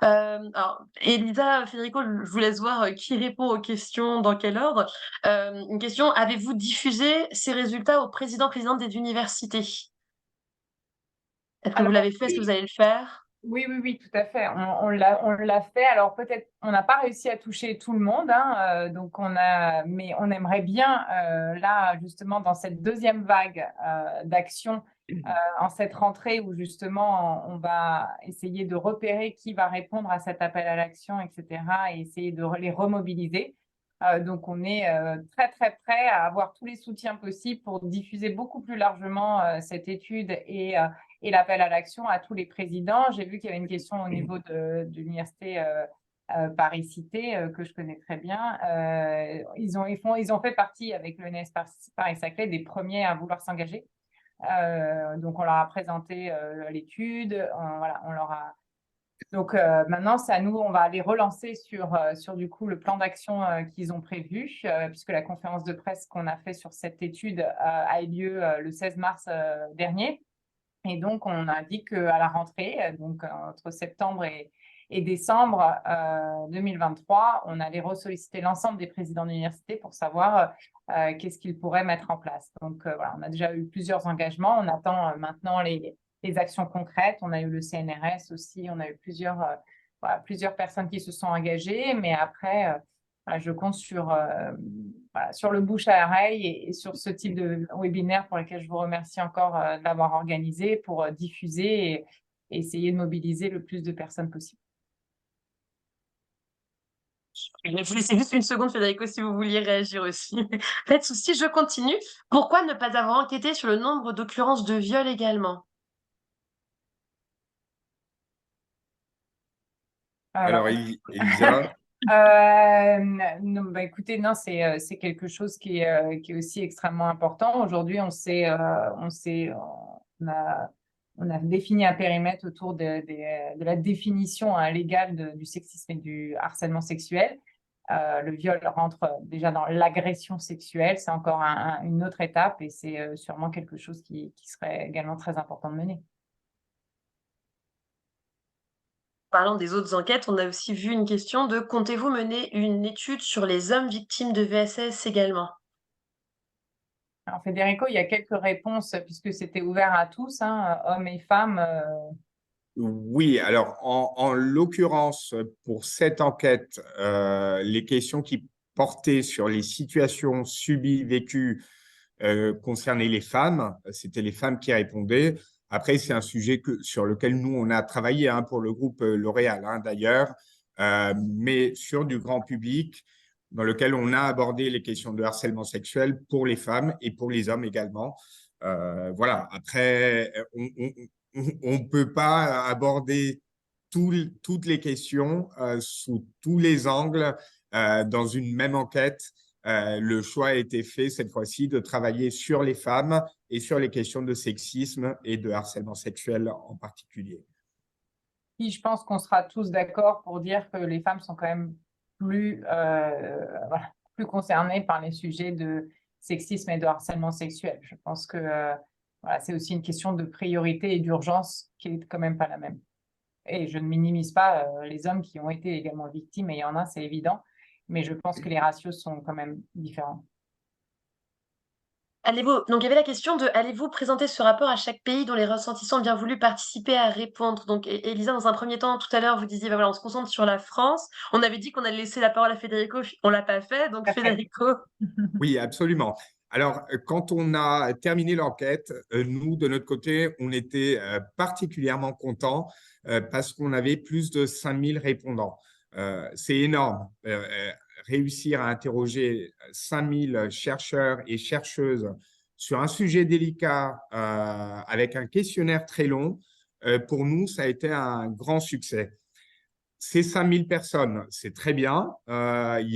Alors, Elisa, Federico, je vous laisse voir qui répond aux questions, dans quel ordre. Une question, avez-vous diffusé ces résultats aux présidents-présidentes des universités? Est-ce que vous Alors, l'avez fait? Est-ce que vous allez le faire? oui, tout à fait. On l'a fait. Alors peut-être, on n'a pas réussi à toucher tout le monde, hein, mais on aimerait bien là justement dans cette deuxième vague d'action en cette rentrée où justement on va essayer de repérer qui va répondre à cet appel à l'action, etc. et essayer de les remobiliser. Donc on est très très prêt à avoir tous les soutiens possibles pour diffuser beaucoup plus largement cette étude et l'appel à l'action à tous les présidents. J'ai vu qu'il y avait une question au niveau de l'université Paris-Cité que je connais très bien. Ils ont fait partie avec l'ENS Paris-Saclay des premiers à vouloir s'engager. Donc on leur a présenté l'étude, on leur a. Donc maintenant, c'est à nous, on va aller relancer sur du coup le plan d'action qu'ils ont prévu, puisque la conférence de presse qu'on a fait sur cette étude a eu lieu le 16 mars dernier. Et donc, on a dit qu'à la rentrée, donc entre septembre et décembre 2023, on allait ressolliciter l'ensemble des présidents d'université pour savoir qu'est-ce qu'ils pourraient mettre en place. Donc, voilà, on a déjà eu plusieurs engagements. On attend maintenant les actions concrètes. On a eu le CNRS aussi. On a eu plusieurs personnes qui se sont engagées. Mais après, je compte sur le bouche à oreille et sur ce type de webinaire pour lequel je vous remercie encore de l'avoir organisé pour diffuser et essayer de mobiliser le plus de personnes possible. Je vais vous laisser juste une seconde, Federico, si vous vouliez réagir aussi. Pas de souci, je continue. Pourquoi ne pas avoir enquêté sur le nombre d'occurrences de viol également? Alors, Elisa, Non, écoutez, non, c'est quelque chose qui est aussi extrêmement important. Aujourd'hui, on a défini un périmètre autour de la définition légale du sexisme et du harcèlement sexuel. Le viol rentre déjà dans l'agression sexuelle, c'est encore une autre étape et c'est sûrement quelque chose qui serait également très important de mener. Parlant des autres enquêtes, on a aussi vu une question de comptez-vous mener une étude sur les hommes victimes de VSS également? Alors, Federico, il y a quelques réponses puisque c'était ouvert à tous, hein, hommes et femmes. Oui, alors en l'occurrence, pour cette enquête, les questions qui portaient sur les situations subies, vécues, concernaient les femmes. C'était les femmes qui répondaient. Après, c'est un sujet sur lequel nous, on a travaillé hein, pour le groupe L'Oréal, hein, d'ailleurs, mais sur du grand public, dans lequel on a abordé les questions de harcèlement sexuel pour les femmes et pour les hommes également. Voilà. Après, on ne peut pas aborder toutes les questions sous tous les angles dans une même enquête. Le choix a été fait cette fois-ci de travailler sur les femmes et sur les questions de sexisme et de harcèlement sexuel en particulier. Puis je pense qu'on sera tous d'accord pour dire que les femmes sont quand même plus, voilà, plus concernées par les sujets de sexisme et de harcèlement sexuel. Je pense que voilà, c'est aussi une question de priorité et d'urgence qui est quand même pas la même. Et je ne minimise pas les hommes qui ont été également victimes, et il y en a, c'est évident, mais je pense que les ratios sont quand même différents. Donc, il y avait la question de allez-vous présenter ce rapport à chaque pays dont les ressentissants ont bien voulu participer à répondre? Donc, Elisa, dans un premier temps, tout à l'heure, vous disiez, bah voilà, on se concentre sur la France. On avait dit qu'on allait laisser la parole à Federico, on l'a pas fait. Donc, Parfait. Federico. Oui, absolument. Alors, quand on a terminé l'enquête, nous, de notre côté, on était particulièrement contents parce qu'on avait plus de 5000 répondants. C'est énorme. Réussir à interroger 5000 chercheurs et chercheuses sur un sujet délicat avec un questionnaire très long, pour nous, ça a été un grand succès. Ces 5000 personnes, c'est très bien. Mais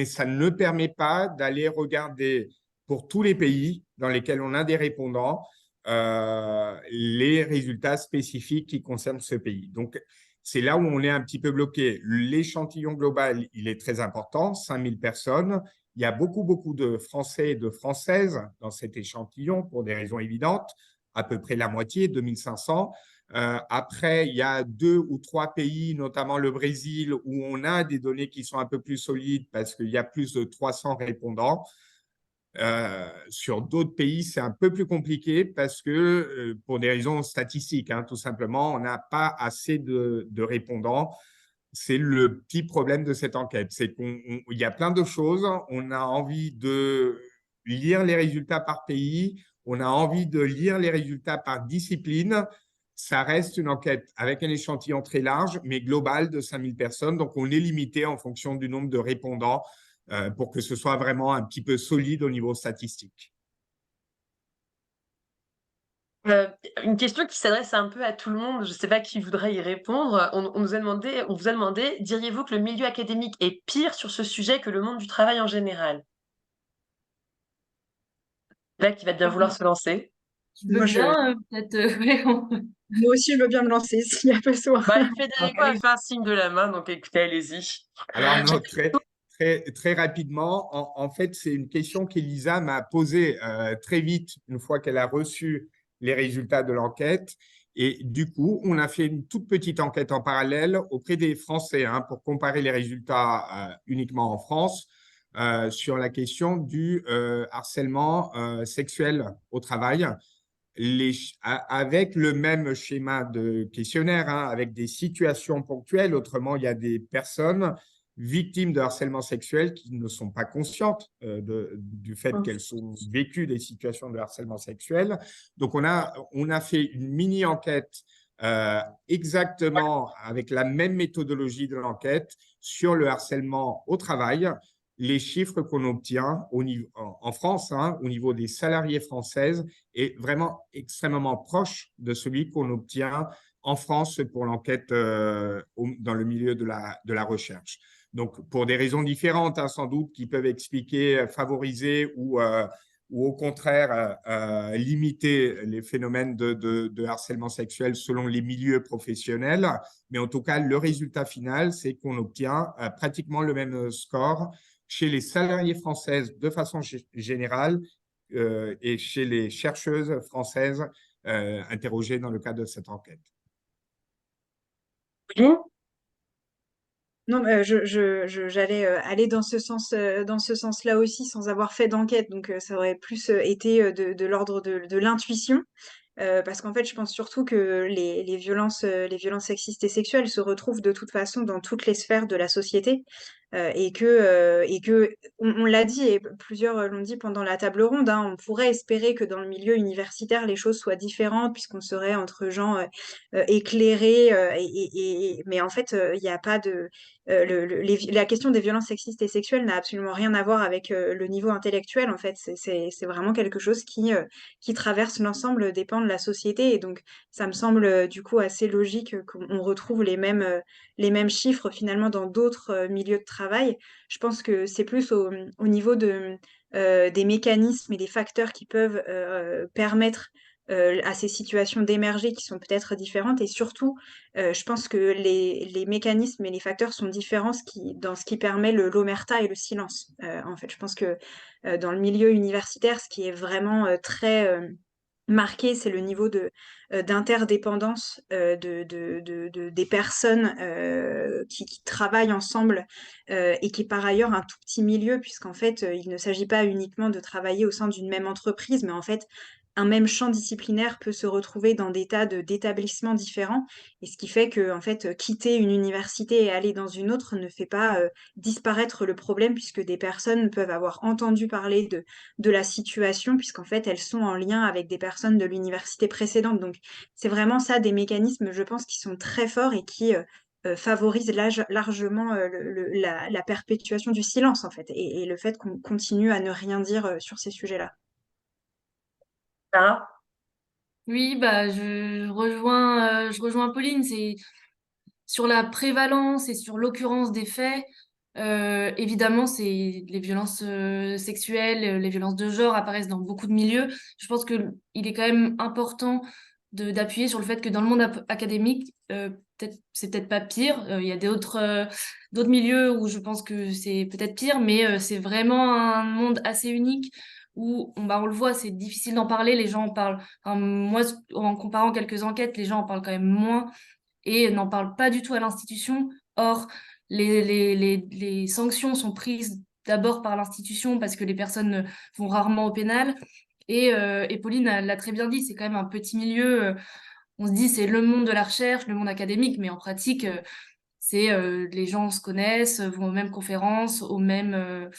ça ne permet pas d'aller regarder pour tous les pays dans lesquels on a des répondants les résultats spécifiques qui concernent ce pays. Donc, c'est là où on est un petit peu bloqué. L'échantillon global, il est très important, 5000 personnes. Il y a beaucoup de Français et de Françaises dans cet échantillon pour des raisons évidentes, à peu près la moitié, 2500. Après, il y a 2 ou 3 pays, notamment le Brésil, où on a des données qui sont un peu plus solides parce qu'il y a plus de 300 répondants. Sur d'autres pays, c'est un peu plus compliqué parce que, pour des raisons statistiques, hein, tout simplement, on n'a pas assez de répondants. C'est le petit problème de cette enquête. C'est qu'il y a plein de choses. On a envie de lire les résultats par pays. On a envie de lire les résultats par discipline. Ça reste une enquête avec un échantillon très large, mais global de 5000 personnes. Donc, on est limité en fonction du nombre de répondants pour que ce soit vraiment un petit peu solide au niveau statistique. Une question qui s'adresse un peu à tout le monde, je ne sais pas qui voudrait y répondre. On vous a demandé, diriez-vous que le milieu académique est pire sur ce sujet que le monde du travail en général? Là, qui va bien vouloir se lancer. Je veux Moi, bien, peut-être. Ouais, moi aussi, je veux bien me lancer s'il y a besoin. Federico a fait un signe de la main, donc écoutez, allez-y. Alors, non, très rapidement, en fait, c'est une question qu'Elisa m'a posée très vite une fois qu'elle a reçu les résultats de l'enquête. Et du coup, on a fait une toute petite enquête en parallèle auprès des Français hein, pour comparer les résultats uniquement en France sur la question du harcèlement sexuel au travail. Avec le même schéma de questionnaire, hein, avec des situations ponctuelles. Autrement, il y a des personnes victimes de harcèlement sexuel qui ne sont pas conscientes du fait qu'elles ont vécu des situations de harcèlement sexuel. Donc, on a fait une mini-enquête exactement avec la même méthodologie de l'enquête sur le harcèlement au travail. Les chiffres qu'on obtient en France, hein, au niveau des salariés françaises, est vraiment extrêmement proche de celui qu'on obtient en France pour l'enquête dans le milieu de la recherche. Donc, pour des raisons différentes, hein, sans doute, qui peuvent expliquer, favoriser ou au contraire limiter les phénomènes de harcèlement sexuel selon les milieux professionnels. Mais en tout cas, le résultat final, c'est qu'on obtient pratiquement le même score chez les salariés françaises de façon générale et chez les chercheuses françaises interrogées dans le cadre de cette enquête. Pauline? Non, j'allais aller dans ce sens-là aussi, sans avoir fait d'enquête. Donc, ça aurait plus été de l'ordre de l'intuition. Parce qu'en fait, je pense surtout que les violences sexistes et sexuelles se retrouvent de toute façon dans toutes les sphères de la société. On l'a dit, et plusieurs l'ont dit pendant la table ronde, hein, on pourrait espérer que dans le milieu universitaire, les choses soient différentes, puisqu'on serait entre gens éclairés. Mais en fait, il n'y a pas de. La question des violences sexistes et sexuelles n'a absolument rien à voir avec le niveau intellectuel. En fait, c'est vraiment quelque chose qui traverse l'ensemble des pans de la société. Et donc, ça me semble du coup assez logique qu'on retrouve les mêmes chiffres finalement dans d'autres milieux de travail. Je pense que c'est plus au niveau des mécanismes et des facteurs qui peuvent permettre à ces situations d'émerger qui sont peut-être différentes. Et surtout, je pense que les mécanismes et les facteurs sont différents dans ce qui permet l'omerta et le silence. En fait, je pense que dans le milieu universitaire, ce qui est vraiment très marqué, c'est le niveau d'interdépendance des personnes qui travaillent ensemble et qui est par ailleurs un tout petit milieu, puisqu'en fait, il ne s'agit pas uniquement de travailler au sein d'une même entreprise, mais en fait, un même champ disciplinaire peut se retrouver dans des tas d'établissements différents, et ce qui fait que, en fait, quitter une université et aller dans une autre ne fait pas disparaître le problème, puisque des personnes peuvent avoir entendu parler de la situation, puisqu'en fait, elles sont en lien avec des personnes de l'université précédente. Donc, c'est vraiment ça, des mécanismes, je pense, qui sont très forts et qui favorisent largement la perpétuation du silence, en fait, et le fait qu'on continue à ne rien dire sur ces sujets-là. Sarah? Oui, bah, je rejoins Pauline. C'est sur la prévalence et sur l'occurrence des faits. Évidemment, c'est les violences sexuelles, les violences de genre apparaissent dans beaucoup de milieux. Je pense que il est quand même important d'appuyer sur le fait que dans le monde académique, c'est peut-être pas pire. Il y a d'autres milieux où je pense que c'est peut-être pire, mais c'est vraiment un monde assez unique où on le voit, c'est difficile d'en parler. Les gens en parlent. Enfin, moi, en comparant quelques enquêtes, les gens en parlent quand même moins et n'en parlent pas du tout à l'institution. Or, les sanctions sont prises d'abord par l'institution parce que les personnes vont rarement au pénal. Et Pauline l'a très bien dit, c'est quand même un petit milieu. On se dit c'est le monde de la recherche, le monde académique, mais en pratique, c'est les gens se connaissent, vont aux mêmes conférences, aux mêmes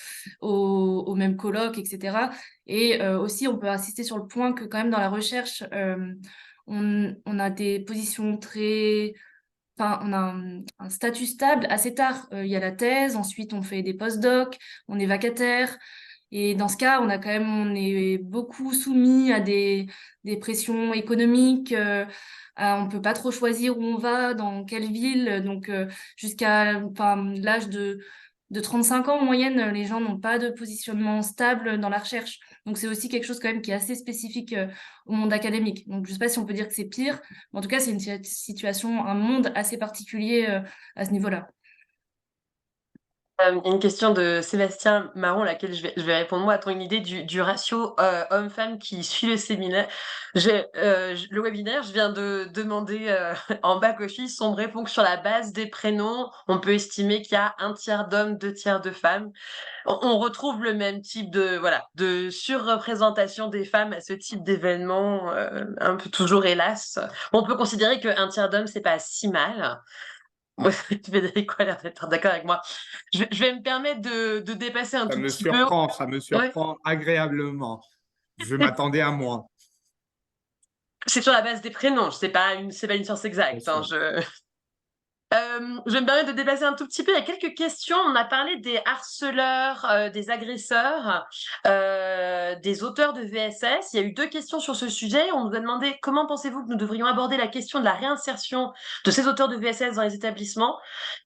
colloques, etc. Et aussi, on peut insister sur le point que quand même dans la recherche, on a des positions très enfin, on a un statut stable assez tard. Il y a la thèse, ensuite on fait des post-docs, on est vacataire. Et dans ce cas, on est beaucoup soumis à des pressions économiques. On peut pas trop choisir où on va, dans quelle ville. Donc, jusqu'à l'âge de 35 ans en moyenne, les gens n'ont pas de positionnement stable dans la recherche. Donc, c'est aussi quelque chose quand même qui est assez spécifique au monde académique. Donc, je sais pas si on peut dire que c'est pire, mais en tout cas, c'est une situation, un monde assez particulier à ce niveau-là. Une question de Sébastien Marron, laquelle je vais répondre moi. A-t-on une idée du ratio homme-femme qui suit le séminaire? Le webinaire, je viens de demander en back-office, on me répond que sur la base des prénoms, on peut estimer qu'il y a un tiers d'hommes, deux tiers de femmes. On retrouve le même type de surreprésentation des femmes à ce type d'événement, un peu toujours hélas. On peut considérer qu'un tiers d'hommes, c'est pas si mal. Ouais, Federico a l'air d'être d'accord avec moi. Je vais me permettre de dépasser un tout petit peu. Ça me Ouais, surprend agréablement. Je m'attendais à moins, c'est sur la base des prénoms. C'est pas une science bien exacte, hein, sûr. je vais me permettre de dépasser un tout petit peu. Il y a quelques questions. On a parlé des harceleurs, des agresseurs, des auteurs de VSS. Il y a eu deux questions sur ce sujet. On nous a demandé comment pensez-vous que nous devrions aborder la question de la réinsertion de ces auteurs de VSS dans les établissements.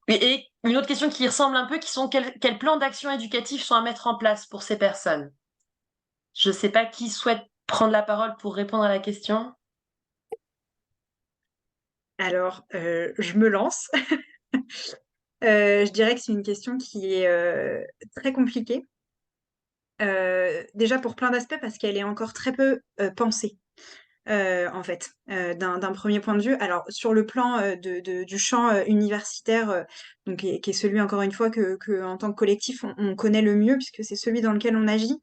Et une autre question qui ressemble un peu, qui sont quels plans d'action éducatifs sont à mettre en place pour ces personnes? Je ne sais pas qui souhaite prendre la parole pour répondre à la question. Alors, je me lance. Je dirais que c'est une question qui est très compliquée. Déjà pour plein d'aspects, parce qu'elle est encore très peu pensée. en fait, d'un premier point de vue. Alors, sur le plan du champ universitaire, donc, qui est celui, encore une fois, que en tant que collectif, on connaît le mieux, puisque c'est celui dans lequel on agit.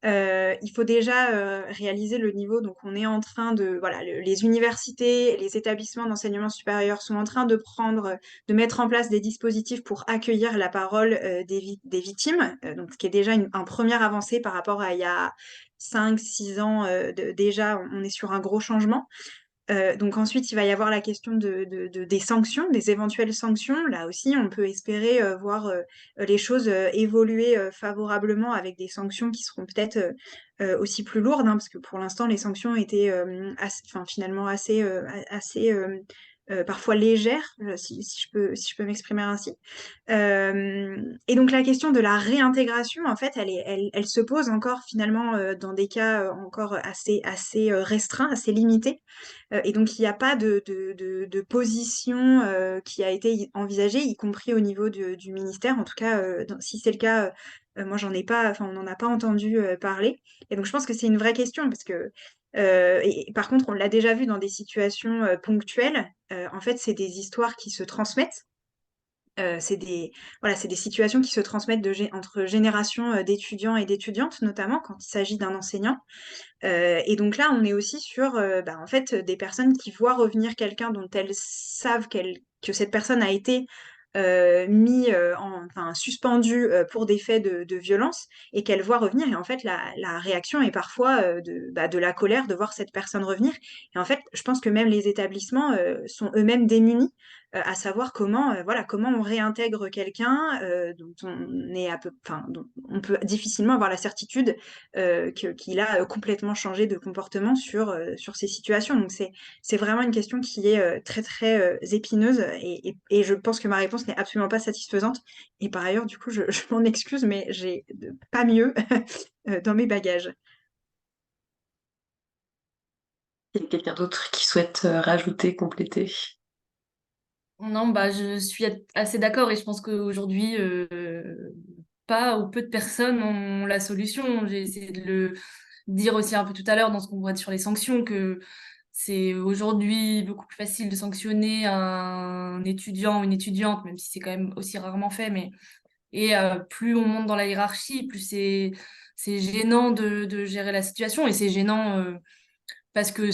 Il faut déjà réaliser le niveau. Donc, on est en train de... Voilà, les universités, les établissements d'enseignement supérieur sont en train de mettre en place des dispositifs pour accueillir la parole des victimes. Donc, ce qui est déjà un première avancée par rapport à il y a 5-6 ans. Déjà, on est sur un gros changement. Donc ensuite, il va y avoir la question des sanctions, des éventuelles sanctions. Là aussi, on peut espérer voir les choses évoluer favorablement avec des sanctions qui seront peut-être aussi plus lourdes, hein, parce que pour l'instant, les sanctions étaient finalement assez parfois légères, si je peux m'exprimer ainsi. Et donc la question de la réintégration, en fait, elle se pose encore finalement dans des cas encore assez restreints, assez limités. Et donc, il n'y a pas de position qui a été envisagée, y compris au niveau du ministère. En tout cas, si c'est le cas, moi, on n'en a pas entendu parler. Et donc, je pense que c'est une vraie question parce que, et par contre, on l'a déjà vu dans des situations ponctuelles. En fait, c'est des histoires qui se transmettent. Voilà, c'est des situations qui se transmettent entre générations d'étudiants et d'étudiantes, notamment quand il s'agit d'un enseignant. Et donc là, on est aussi sur en fait, des personnes qui voient revenir quelqu'un dont elles savent que cette personne a été suspendue pour des faits de violence et qu'elles voient revenir. Et en fait, la réaction est parfois de la colère de voir cette personne revenir. Et en fait, je pense que même les établissements sont eux-mêmes démunis à savoir comment on réintègre quelqu'un dont dont on peut difficilement avoir la certitude qu'il a complètement changé de comportement sur ces situations. Donc c'est vraiment une question qui est très très épineuse et je pense que ma réponse n'est absolument pas satisfaisante. Et par ailleurs, du coup, je m'en excuse, mais j'ai pas mieux dans mes bagages. Il y a quelqu'un d'autre qui souhaite rajouter, compléter? Non, bah, je suis assez d'accord et je pense qu'aujourd'hui, pas ou peu de personnes ont la solution. J'ai essayé de le dire aussi un peu tout à l'heure dans ce qu'on voit sur les sanctions, que c'est aujourd'hui beaucoup plus facile de sanctionner un étudiant ou une étudiante, même si c'est quand même aussi rarement fait, et plus on monte dans la hiérarchie, plus c'est gênant de gérer la situation et c'est gênant parce que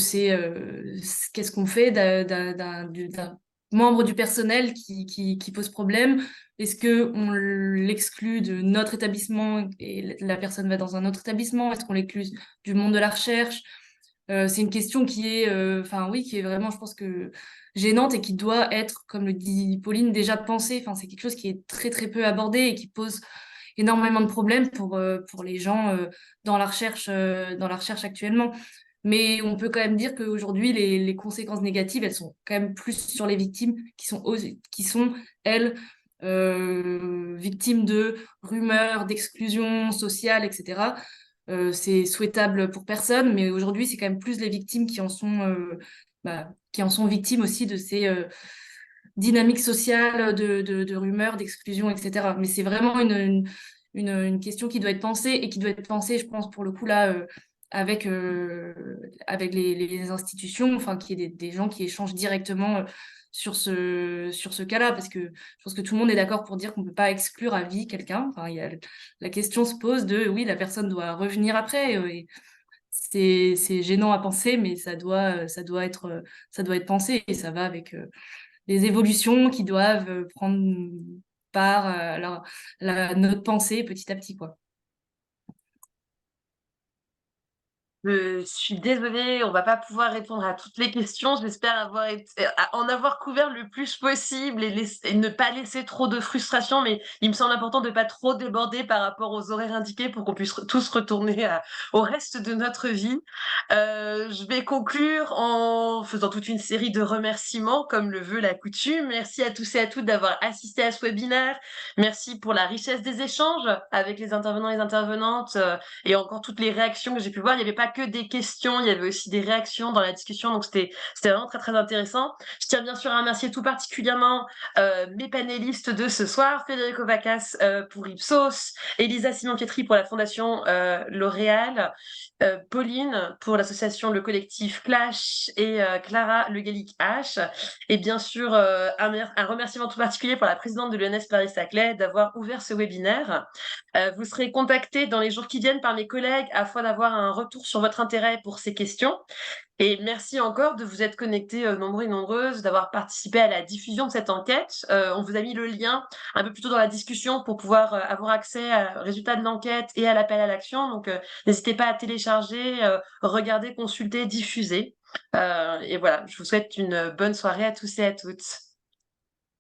qu'est-ce qu'on fait d'un membre du personnel qui pose problème? Est-ce qu'on l'exclut de notre établissement et la personne va dans un autre établissement? Est-ce qu'on l'exclut du monde de la recherche? C'est une question qui est, qui est vraiment, je pense que gênante et qui doit être, comme le dit Pauline, déjà pensée. Enfin, c'est quelque chose qui est très très peu abordé et qui pose énormément de problèmes pour les gens dans la recherche actuellement. Mais on peut quand même dire qu'aujourd'hui, les conséquences négatives, elles sont quand même plus sur les victimes qui sont elles, victimes de rumeurs, d'exclusion sociale, etc. C'est souhaitable pour personne, mais aujourd'hui, c'est quand même plus les victimes qui en sont victimes aussi de ces dynamiques sociales, de rumeurs, d'exclusion, etc. Mais c'est vraiment une question qui doit être pensée et qui doit être pensée, je pense, pour le coup, là, avec les institutions, enfin, qu'il y ait des gens qui échangent directement sur ce cas-là, parce que je pense que tout le monde est d'accord pour dire qu'on ne peut pas exclure à vie quelqu'un. Enfin, la question se pose de, oui, la personne doit revenir après, et c'est gênant à penser, mais ça doit être pensé, et ça va avec les évolutions qui doivent prendre part à notre pensée petit à petit, quoi. Je suis désolée, on va pas pouvoir répondre à toutes les questions. J'espère en avoir couvert le plus possible et ne pas laisser trop de frustration, mais il me semble important de pas trop déborder par rapport aux horaires indiqués pour qu'on puisse tous retourner au reste de notre vie. Je vais conclure en faisant toute une série de remerciements, comme le veut la coutume. Merci à tous et à toutes d'avoir assisté à ce webinaire. Merci pour la richesse des échanges avec les intervenants et les intervenantes et encore toutes les réactions que j'ai pu voir. Il n'y avait pas que des questions, il y avait aussi des réactions dans la discussion, donc c'était vraiment très, très intéressant. Je tiens bien sûr à remercier tout particulièrement mes panélistes de ce soir, Federico Vacas pour Ipsos, Elisa Simon-Pietri pour la Fondation L'Oréal, Pauline pour l'association Le Collectif Clash et Clara Le Gallic H. Et bien sûr, un remerciement tout particulier pour la présidente de l'ENS Paris-Saclay d'avoir ouvert ce webinaire. Vous serez contactés dans les jours qui viennent par mes collègues afin d'avoir un retour sur votre intérêt pour ces questions. Et merci encore de vous être connectés nombreux et nombreuses, d'avoir participé à la diffusion de cette enquête. On vous a mis le lien un peu plus tôt dans la discussion pour pouvoir avoir accès aux résultats de l'enquête et à l'appel à l'action. Donc, n'hésitez pas à télécharger, regarder, consulter, diffuser. Et voilà, je vous souhaite une bonne soirée à tous et à toutes.